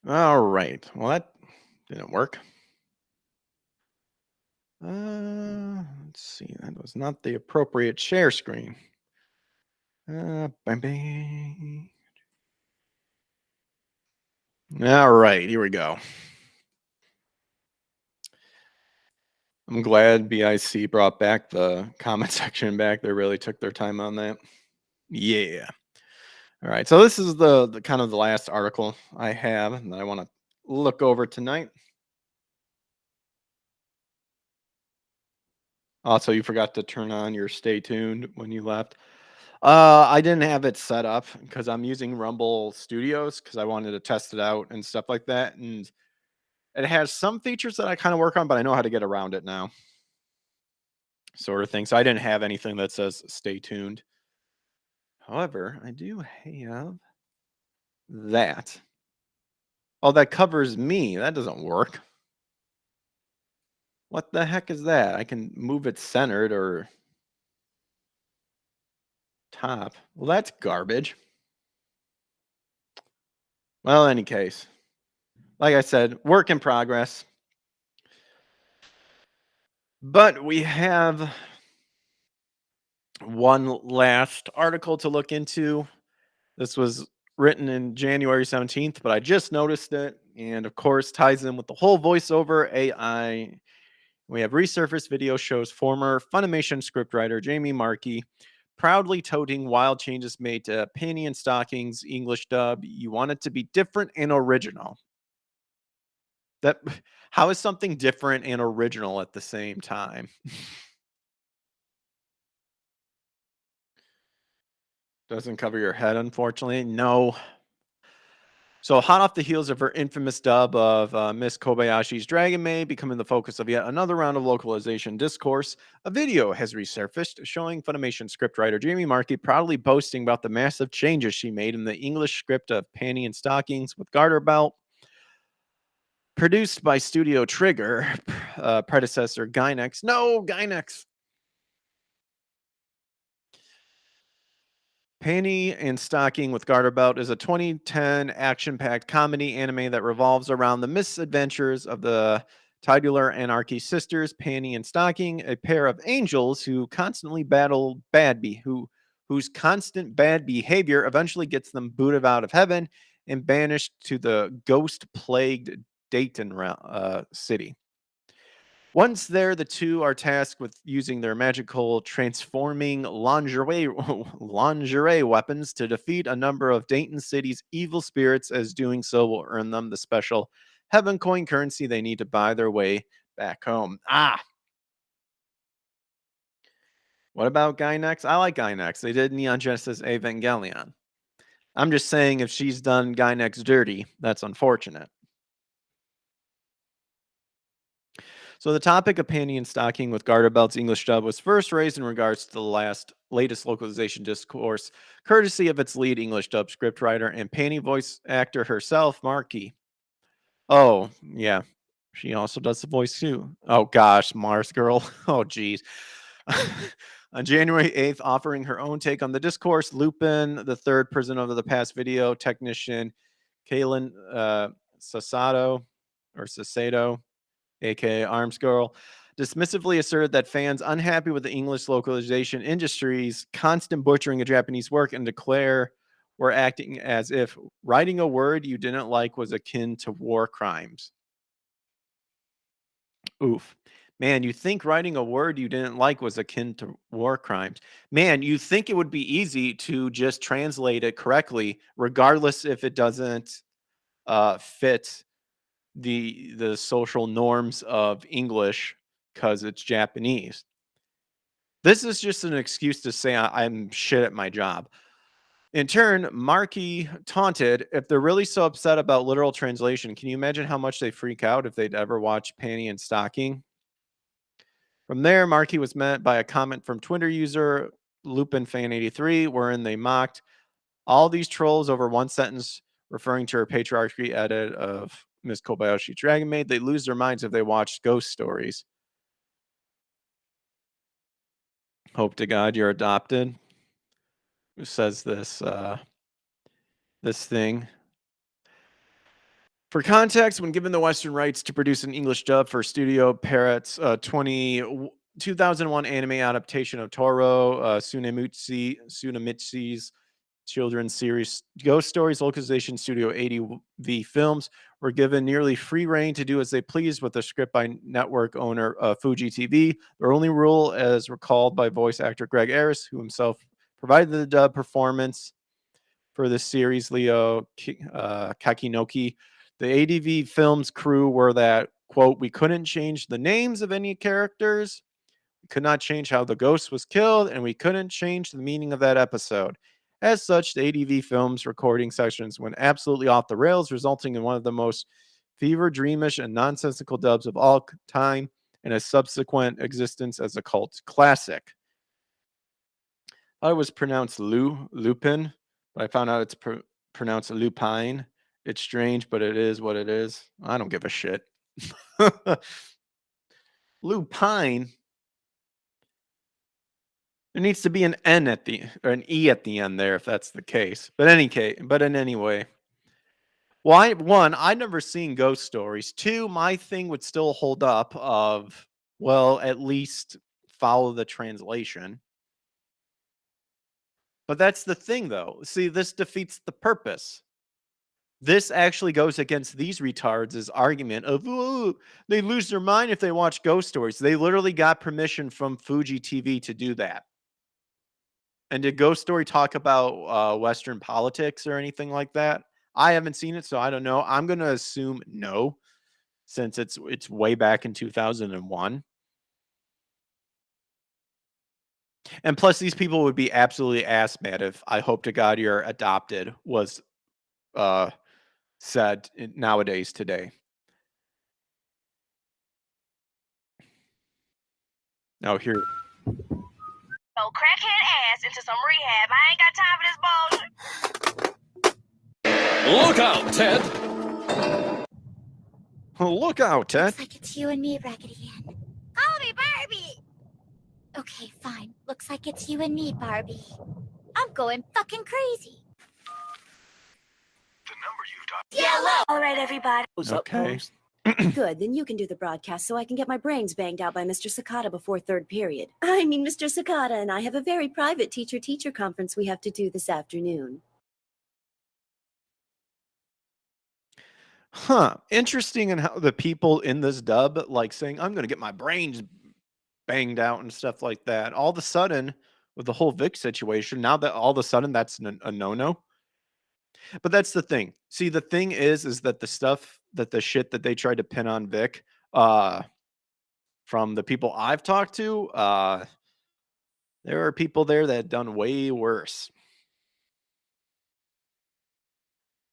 All right. Well, that didn't work. Let's see. That was not the appropriate share screen. Bang, bang. All right. Here we go. I'm glad BIC brought back the comment section back. They really took their time on that. Yeah. All right. So this is the kind of the last article I have that I want to look over tonight. Also, you forgot to turn on your stay tuned when you left. I didn't have it set up because I'm using Rumble Studios because I wanted to test it out and stuff like that. And it has some features that I kind of work on, but I know how to get around it now. Sort of thing. So I didn't have anything that says stay tuned. However, I do have that. Oh, that covers me. That doesn't work. What the heck is that? I can move it centered or top. Well, that's garbage. Well, in any case, like I said, work in progress. But we have one last article to look into. This was written in January 17th, but I just noticed it. And of course, ties in with the whole voiceover AI. We have resurfaced video shows former Funimation scriptwriter Jamie Marchi proudly toting wild changes made to Panty and Stockings English dub. You want it to be different and original. That how is something different and original at the same time? Doesn't cover your head, unfortunately. No. So, hot off the heels of her infamous dub of Miss Kobayashi's Dragon Maid becoming the focus of yet another round of localization discourse, a video has resurfaced showing Funimation scriptwriter Jamie Marchi proudly boasting about the massive changes she made in the English script of Panty and Stockings with Garter Belt. Produced by Studio Trigger, predecessor Gynex. No, Gynex. Panty and Stocking with Garter Belt is a 2010 action-packed comedy anime that revolves around the misadventures of the Titular Anarchy sisters, Panty and Stocking, a pair of angels who constantly battle whose constant bad behavior eventually gets them booted out of heaven and banished to the ghost-plagued Dayton city. Once there, the two are tasked with using their magical transforming lingerie weapons to defeat a number of Dayton City's evil spirits, as doing so will earn them the special heaven coin currency they need to buy their way back home. What about Gynex? I like Gynex. They did Neon Genesis Evangelion. I'm just saying if she's done Guy Next dirty, that's unfortunate. So the topic of panty and stocking with garter belts English dub was first raised in regards to the latest localization discourse, courtesy of its lead English dub scriptwriter and panty voice actor herself, Marchi. Oh, yeah. She also does the voice too. Oh gosh, Mars girl. Oh geez. On January 8th, offering her own take on the discourse, Lupin, the third person over the past video technician, Kaylin Sasato or Sasato, aka Arms Girl, dismissively asserted that fans unhappy with the English localization industry's constant butchering of Japanese work and declare were acting as if writing a word you didn't like was akin to war crimes. Oof. Man, you think writing a word you didn't like was akin to war crimes. Man, you think it would be easy to just translate it correctly, regardless if it doesn't fit the social norms of English because it's Japanese. This is just an excuse to say I'm shit at my job. In turn, Markey taunted, if they're really so upset about literal translation, can you imagine how much they freak out if they'd ever watch Panty and Stocking? From there, Markey was met by a comment from Twitter user LupinFan83, wherein they mocked all these trolls over one sentence referring to her patriarchy edit of Miss Kobayashi Dragon Maid. They lose their minds if they watch ghost stories. Hope to God you're adopted. Who says this thing? For context, when given the Western rights to produce an English dub for Studio Parrot's 2001 anime adaptation of Toro Tsunamitsu's children's series Ghost Stories, localization Studio 80V Films were given nearly free reign to do as they pleased with the script by network owner Fuji TV. Their only rule, as recalled by voice actor Greg Aris, who himself provided the dub performance for the series, Leo Kakinoki. The ADV Films crew were that, quote, we couldn't change the names of any characters, we could not change how the ghost was killed, and we couldn't change the meaning of that episode. As such, the ADV Films recording sessions went absolutely off the rails, resulting in one of the most fever dreamish and nonsensical dubs of all time and a subsequent existence as a cult classic. I was pronounced Lupin, but I found out it's pronounced Lupine. It's strange, but it is what it is. I don't give a shit. Lupine. There needs to be an N at the or an E at the end there if that's the case. But in any way. One, I've never seen ghost stories. Two, my thing would still hold up of, well, at least follow the translation. But that's the thing though. See, this defeats the purpose. This actually goes against these retards' argument of, oh, they lose their mind if they watch ghost stories. They literally got permission from Fuji TV to do that. And did Ghost Story talk about Western politics or anything like that? I haven't seen it, so I don't know. I'm gonna assume no, since it's way back in 2001. And plus, these people would be absolutely ass mad if I hope to God you're adopted was said nowadays today. Now here. So crackhead ass into some rehab. I ain't got time for this bullshit. Look out, Ted! Look out, Ted. Looks like it's you and me, Raggedy Ann. Call me Barbie. Okay, fine. Looks like it's you and me, Barbie. I'm going fucking crazy. The number you've dialed. Yellow. All right, everybody. Okay. Good, then you can do the broadcast so I can get my brains banged out by Mr. Sakata before third period. I mean, Mr. Sakata and I have a very private teacher-teacher conference we have to do this afternoon. Huh. Interesting in how the people in this dub like saying, I'm going to get my brains banged out and stuff like that. All of a sudden, with the whole Vic situation, now that all of a sudden that's a no-no. But that's the thing. See, the thing is that the shit that they tried to pin on Vic, from the people I've talked to, there are people there that have done way worse.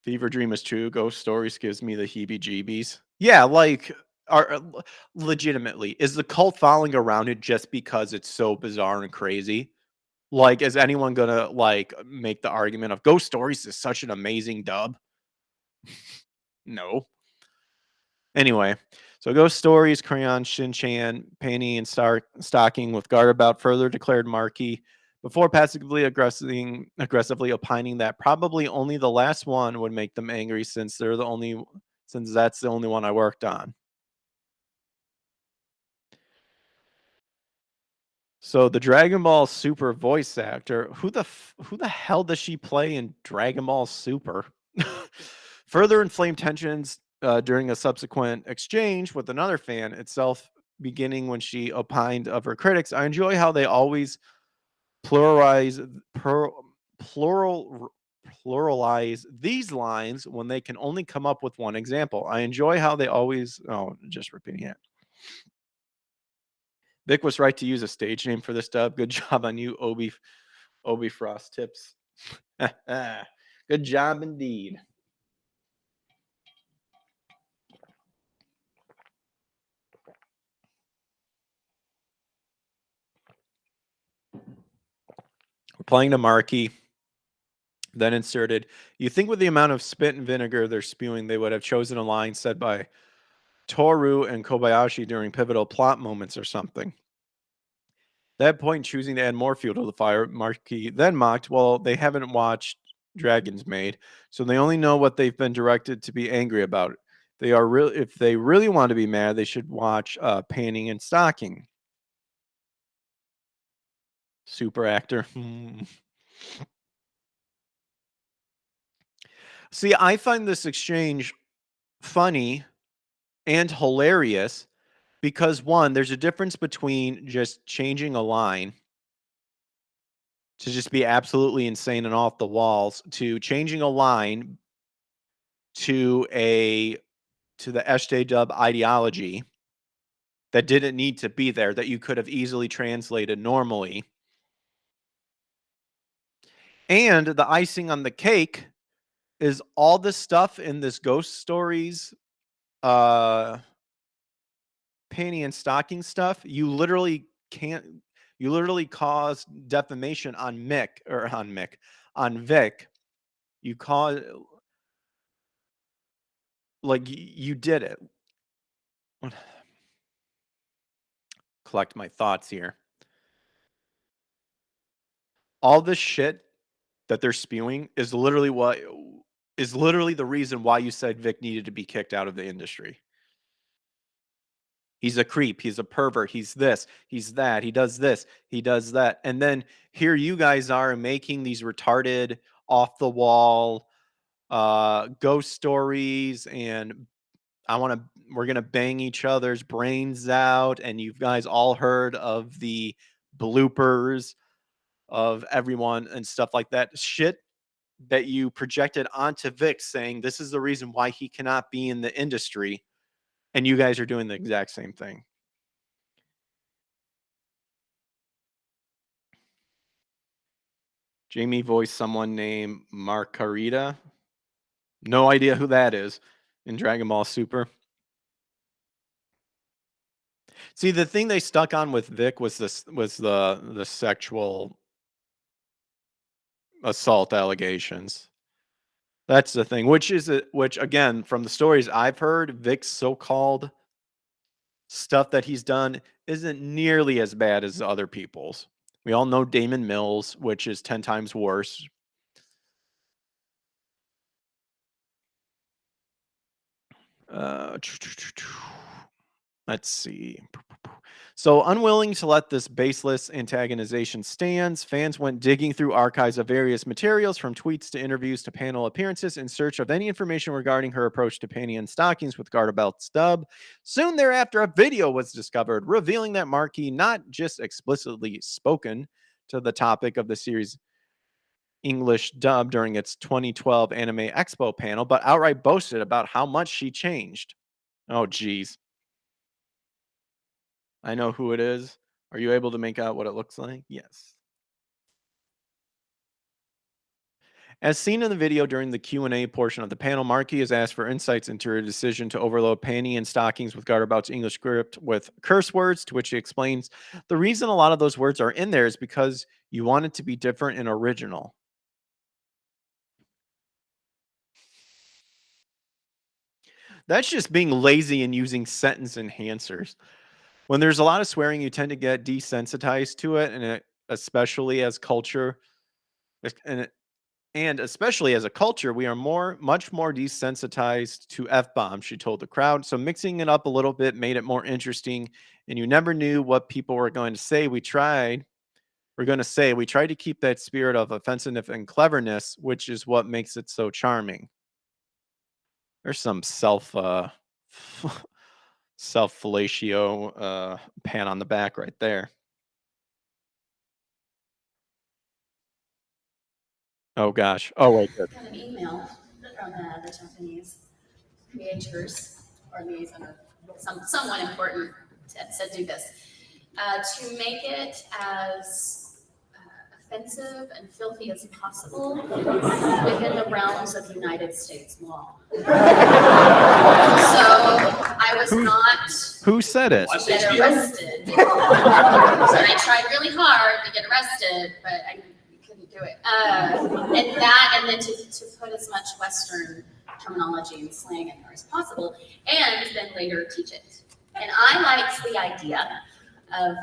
Fever Dream is true. Ghost Stories gives me the heebie-jeebies. Yeah, like, legitimately, is the cult following around it just because it's so bizarre and crazy? Like, is anyone gonna, like, make the argument of Ghost Stories is such an amazing dub? No. Anyway, so Ghost Stories, Crayon, Shin-Chan, Panty, and Stocking with guard about further declared Markey before passively aggressively opining that probably only the last one would make them angry since that's the only one I worked on. So the Dragon Ball Super voice actor, who the hell does she play in Dragon Ball Super? Further inflamed tensions during a subsequent exchange with another fan itself, beginning when she opined of her critics. I enjoy how they always pluralize plural pluralize these lines when they can only come up with one example. I enjoy how they always just repeating it. Vic was right to use a stage name for this dub. Good job on you, Obi Frost Tips. Good job indeed. We're playing the Marquee. Then inserted. You think with the amount of spit and vinegar they're spewing, they would have chosen a line said by Toru and Kobayashi during pivotal plot moments or something. That point, choosing to add more fuel to the fire, Marquis then mocked, well, they haven't watched Dragon's Maid, so they only know what they've been directed to be angry about. If they really want to be mad, they should watch Panning and Stocking. Super actor. See, I find this exchange funny and hilarious because, one, there's a difference between just changing a line to just be absolutely insane and off the walls to changing a line to the SJ-dub ideology that didn't need to be there, that you could have easily translated normally. And the icing on the cake is all the stuff in this Ghost Stories panty and stocking stuff. You literally cause defamation on Vic. You cause, like, you did it. Collect my thoughts here. All this shit that they're spewing is literally the reason why you said Vic needed to be kicked out of the industry. He's a creep, he's a pervert, he's this, he's that, he does this, he does that. And then here you guys are making these retarded, off the wall ghost stories, and we're gonna bang each other's brains out, and you guys all heard of the bloopers of everyone and stuff like that. Shit that you projected onto Vic saying this is the reason why he cannot be in the industry, and you guys are doing the exact same thing. Jamie voiced someone named Margarita. No idea who that is in Dragon Ball Super. See, the thing they stuck on with Vic was the sexual assault allegations. That's the thing, which again, from the stories I've heard, Vic's so-called stuff that he's done isn't nearly as bad as other people's. We all know Damon Mills, which is 10 times worse. Let's see. So, unwilling to let this baseless antagonization stand, fans went digging through archives of various materials, from tweets to interviews to panel appearances, in search of any information regarding her approach to panty and stockings with Gardabelt Stub. Soon thereafter, a video was discovered revealing that Marquis not just explicitly spoken to the topic of the series' English dub during its 2012 Anime Expo panel, but outright boasted about how much she changed. Oh, geez. I know who it is. Are you able to make out what it looks like? Yes. As seen in the video during the Q&A portion of the panel, Marchi is asked for insights into her decision to overload panty and stockings with Garterbout's English script with curse words, to which she explains the reason a lot of those words are in there is because you want it to be different and original. That's just being lazy and using sentence enhancers. When there's a lot of swearing, you tend to get desensitized to it, and especially as culture, and especially as a culture, we are much more desensitized to F-bombs, she told the crowd. So mixing it up a little bit made it more interesting, and you never knew what people were going to say. We tried to keep that spirit of offensiveness and cleverness, which is what makes it so charming. There's some self fellatio pan on the back right there. Oh gosh. Oh wait. Good. Got an email from the Japanese creators or liaison or someone important said do this to make it as offensive and filthy as possible within the realms of United States law. So I was not Who said it? get arrested. And I tried really hard to get arrested, but I couldn't do it. And then to put as much Western terminology and slang in there as possible, and then later teach it. And I liked the idea of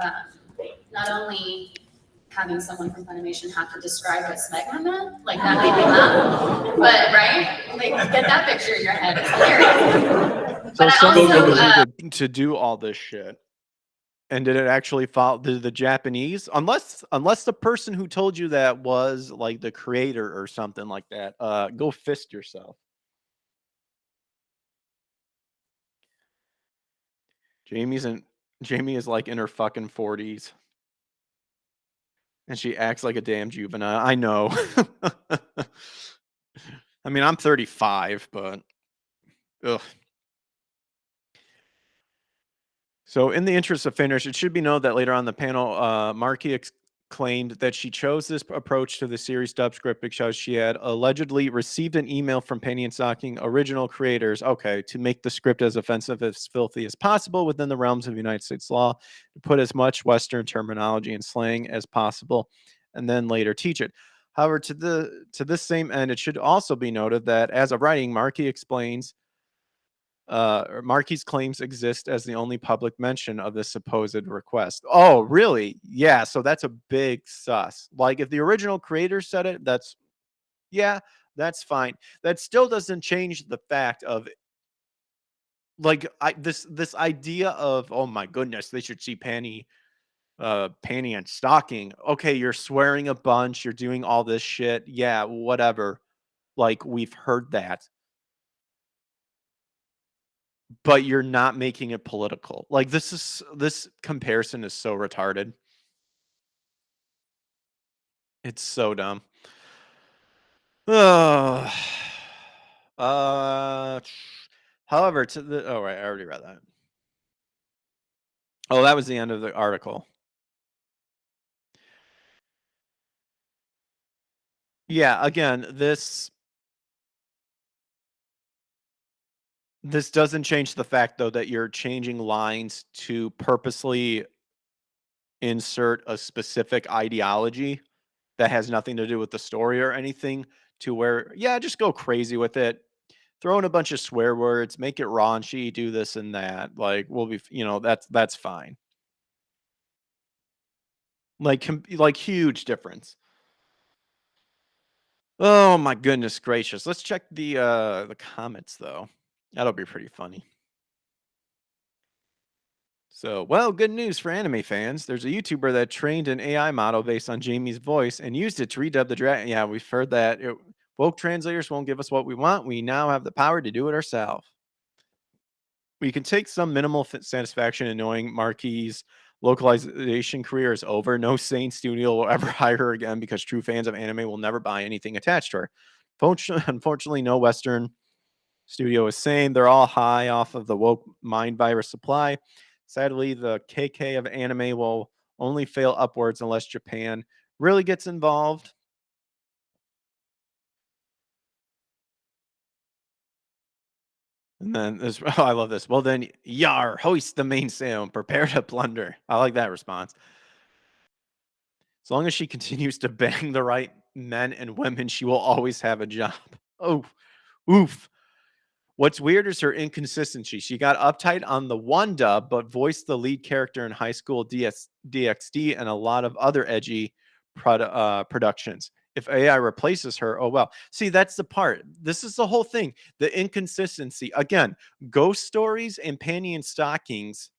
not only having someone from Funimation have to describe what smegma meant, like that made me laugh, but right, like get that picture in your head, it's hilarious. But I also to do all this shit. And did it actually follow the Japanese? Unless the person who told you that was like the creator or something like that, go fist yourself. Jamie is like in her fucking 40s. And she acts like a damn juvenile. I know. I mean, I'm 35, but ugh. So in the interest of fairness, it should be known that later on the panel, Marchi claimed that she chose this approach to the series dub script because she had allegedly received an email from Penny and Stocking original creators, to make the script as offensive as filthy as possible within the realms of United States law, to put as much Western terminology and slang as possible, and then later teach it. However, to this same end, it should also be noted that as of writing, Marchi explains Marchi's claims exist as the only public mention of this supposed request. Oh, really? Yeah, so that's a big sus. Like if the original creator said it, that's fine. That still doesn't change the fact of like this idea of, oh my goodness, they should see panty and stocking. Okay, you're swearing a bunch, you're doing all this shit. Yeah, whatever. Like we've heard that. But you're not making it political. Like this comparison is so retarded. It's so dumb. However, oh right, I already read that. Oh, that was the end of the article. Yeah, again, this doesn't change the fact, though, that you're changing lines to purposely insert a specific ideology that has nothing to do with the story or anything, to where, just go crazy with it. Throw in a bunch of swear words, make it raunchy, do this and that. Like, we'll be, that's fine. Like huge difference. Oh my goodness gracious. Let's check the comments though. That'll be pretty funny. So, well, good news for anime fans. There's a YouTuber that trained an AI model based on Jamie's voice and used it to redub the dragon. Yeah, we've heard that. Woke translators won't give us what we want. We now have the power to do it ourselves. We can take some minimal satisfaction in knowing Marchi's localization career is over. No sane studio will ever hire her again because true fans of anime will never buy anything attached to her. Unfortunately, no Western studio is sane. They're all high off of the woke mind virus supply. Sadly, the KK of anime will only fail upwards unless Japan really gets involved. And then this, oh, I love this. Well, then, yar, hoist the mainsail and prepare to plunder. I like that response. As long as she continues to bang the right men and women, she will always have a job. Oh, oof. What's weird is her inconsistency. She got uptight on the one dub, but voiced the lead character in High School DxD and a lot of other edgy productions. If AI replaces her, oh well. See, that's the part. This is the whole thing. The inconsistency. Again, ghost stories and panty and stockings.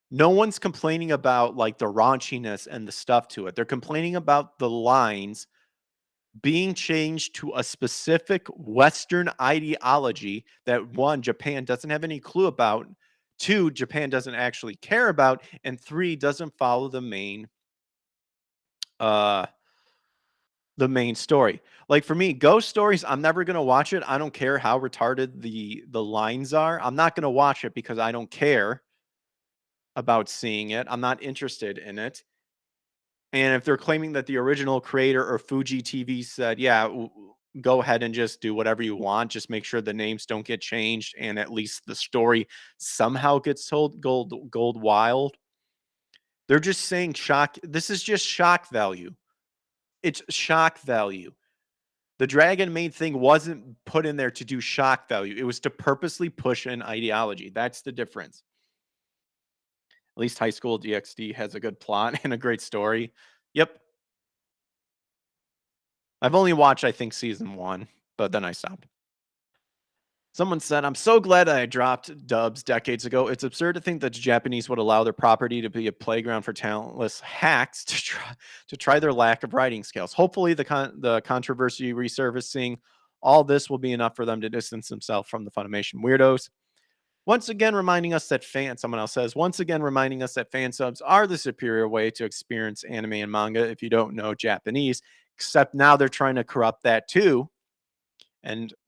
No one's complaining about like the raunchiness and the stuff to it. They're complaining about the lines being changed to a specific Western ideology that one, Japan doesn't have any clue about, two, Japan doesn't actually care about, and three, doesn't follow uh the main story. Like for me, ghost stories, I'm never gonna watch it. I don't care how retarded the lines are. I'm not gonna watch it because I don't care about seeing it. I'm not interested in it. And if they're claiming that the original creator or Fuji TV said, yeah, go ahead and just do whatever you want, just make sure the names don't get changed and at least the story somehow gets told gold wild. They're just saying shock. This is just shock value. It's shock value. The Dragon Maid thing wasn't put in there to do shock value. It was to purposely push an ideology. That's the difference. At least High School DxD has a good plot and a great story. Yep. I've only watched, I think, season 1, but then I stopped. Someone said, I'm so glad I dropped dubs decades ago. It's absurd to think that the Japanese would allow their property to be a playground for talentless hacks to try their lack of writing skills. Hopefully, the controversy resurfacing, all this will be enough for them to distance themselves from the Funimation weirdos. Once again, reminding us that someone else says, once again, reminding us that fan subs are the superior way to experience anime and manga if you don't know Japanese, except now they're trying to corrupt that too.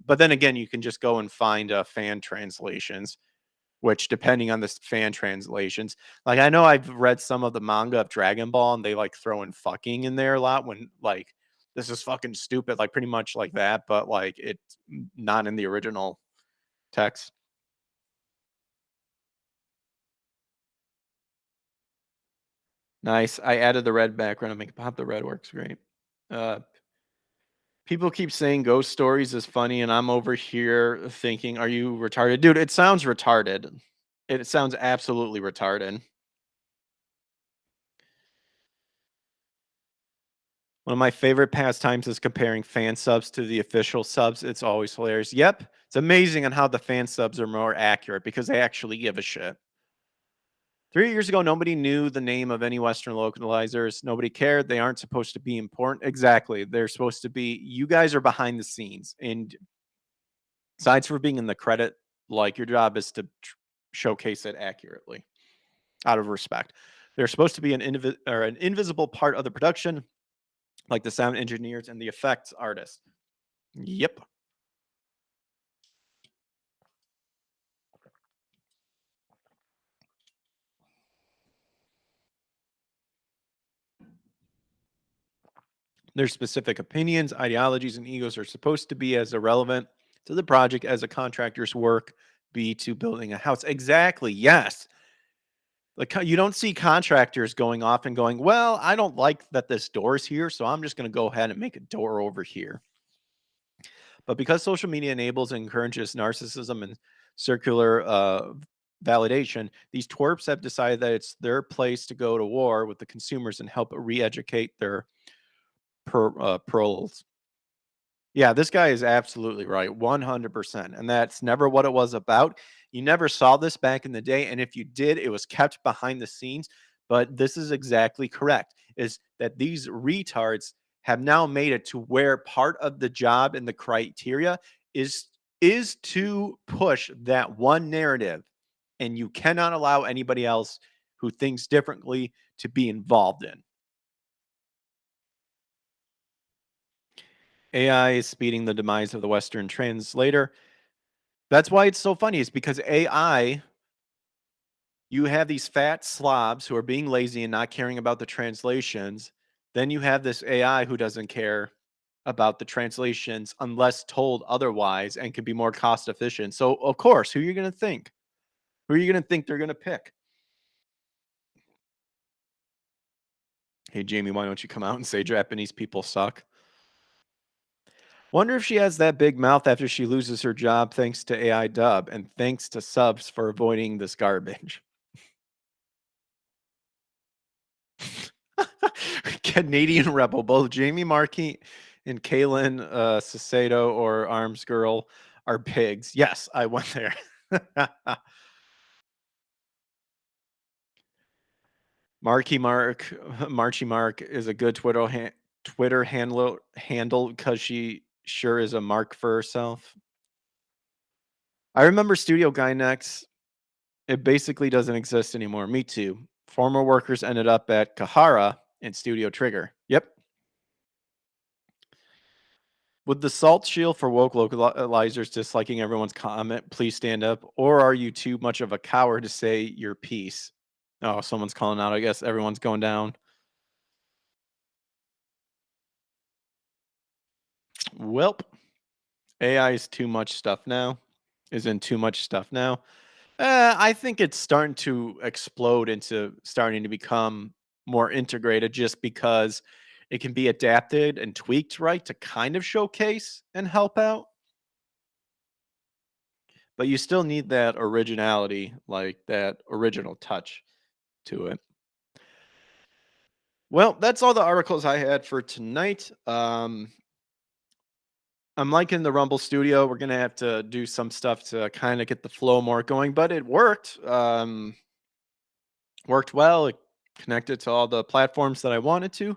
But then again, you can just go and find fan translations, which depending on the fan translations, like I know I've read some of the manga of Dragon Ball and they like throw in fucking in there a lot when like this is fucking stupid, like pretty much like that, but like it's not in the original text. Nice. I added the red background to make it pop. The red works great. People keep saying ghost stories is funny, and I'm over here thinking, are you retarded? Dude, it sounds retarded. It sounds absolutely retarded. One of my favorite pastimes is comparing fan subs to the official subs. It's always hilarious. Yep. It's amazing on how the fan subs are more accurate because they actually give a shit. 3 years ago, nobody knew the name of any Western localizers. Nobody cared. They aren't supposed to be important. Exactly. They're supposed to be, you guys are behind the scenes. And besides for being in the credit, like your job is to showcase it accurately out of respect. They're supposed to be an invisible part of the production, like the sound engineers and the effects artists. Yep. Their specific opinions, ideologies, and egos are supposed to be as irrelevant to the project as a contractor's work be to building a house. Exactly. Yes. Like you don't see contractors going off and going, well, I don't like that this door's here, so I'm just going to go ahead and make a door over here. But because social media enables and encourages narcissism and circular validation, these twerps have decided that it's their place to go to war with the consumers and help re-educate their proles. Yeah, this guy is absolutely right, 100%. And that's never what it was about. You never saw this back in the day. And if you did, it was kept behind the scenes. But this is exactly correct, is that these retards have now made it to where part of the job and the criteria is to push that one narrative. And you cannot allow anybody else who thinks differently to be involved in. AI is speeding the demise of the Western translator. That's why it's so funny, is because AI, you have these fat slobs who are being lazy and not caring about the translations. Then you have this AI who doesn't care about the translations unless told otherwise and could be more cost efficient. So, of course, who are you going to think? Who are you going to think they're going to pick? Hey, Jamie, why don't you come out and say Japanese people suck? Wonder if she has that big mouth after she loses her job thanks to AI dub and thanks to subs for avoiding this garbage. Canadian Rebel, both Jamie Marchi and Kaylin Sacedo or Arms Girl are pigs. Yes, I went there. Marchi Mark is a good Twitter handle because she sure is a mark for herself. I remember Studio Guy Next. It basically doesn't exist anymore. Me too. Former workers ended up at Kahara and Studio Trigger. Yep. Would the salt shield for woke localizers disliking everyone's comment please stand up? Or are you too much of a coward to say your piece? Oh, someone's calling out. I guess everyone's going down. Welp. AI is too much stuff now. Is in too much stuff now. I think it's starting to explode into starting to become more integrated just because it can be adapted and tweaked right to kind of showcase and help out. But you still need that originality, like that original touch to it. Well, that's all the articles I had for tonight. I'm liking the Rumble Studio. We're gonna have to do some stuff to kind of get the flow more going, but it worked. Worked well. It connected to all the platforms that I wanted to.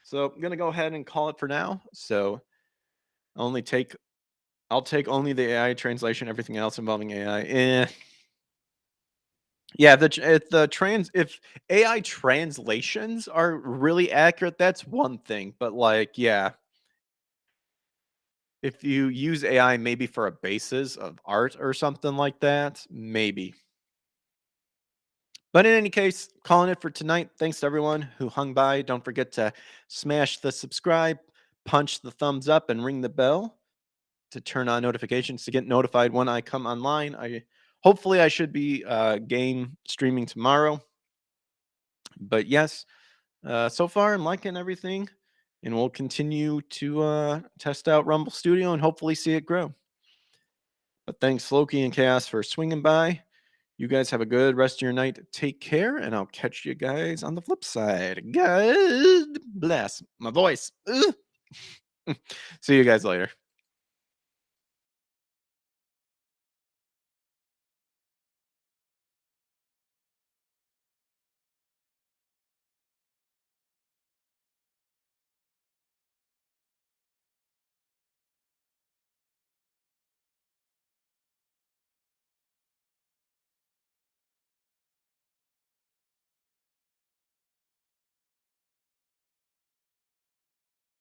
So I'm gonna go ahead and call it for now. So I'll take only the AI translation. Everything else involving AI, yeah. If AI translations are really accurate, that's one thing. But like, yeah, if you use AI maybe for a basis of art or something like that, maybe. But in any case, calling it for tonight. Thanks to everyone who hung by. Don't forget to smash the subscribe, punch the thumbs up, and ring the bell to turn on notifications to get notified when I come online. Hopefully I should be game streaming tomorrow. But yes, so far I'm liking everything, and we'll continue to test out Rumble Studio and hopefully see it grow. But thanks Loki and Chaos for swinging by. You guys have a good rest of your night. Take care, and I'll catch you guys on the flip side. God bless my voice. See you guys later.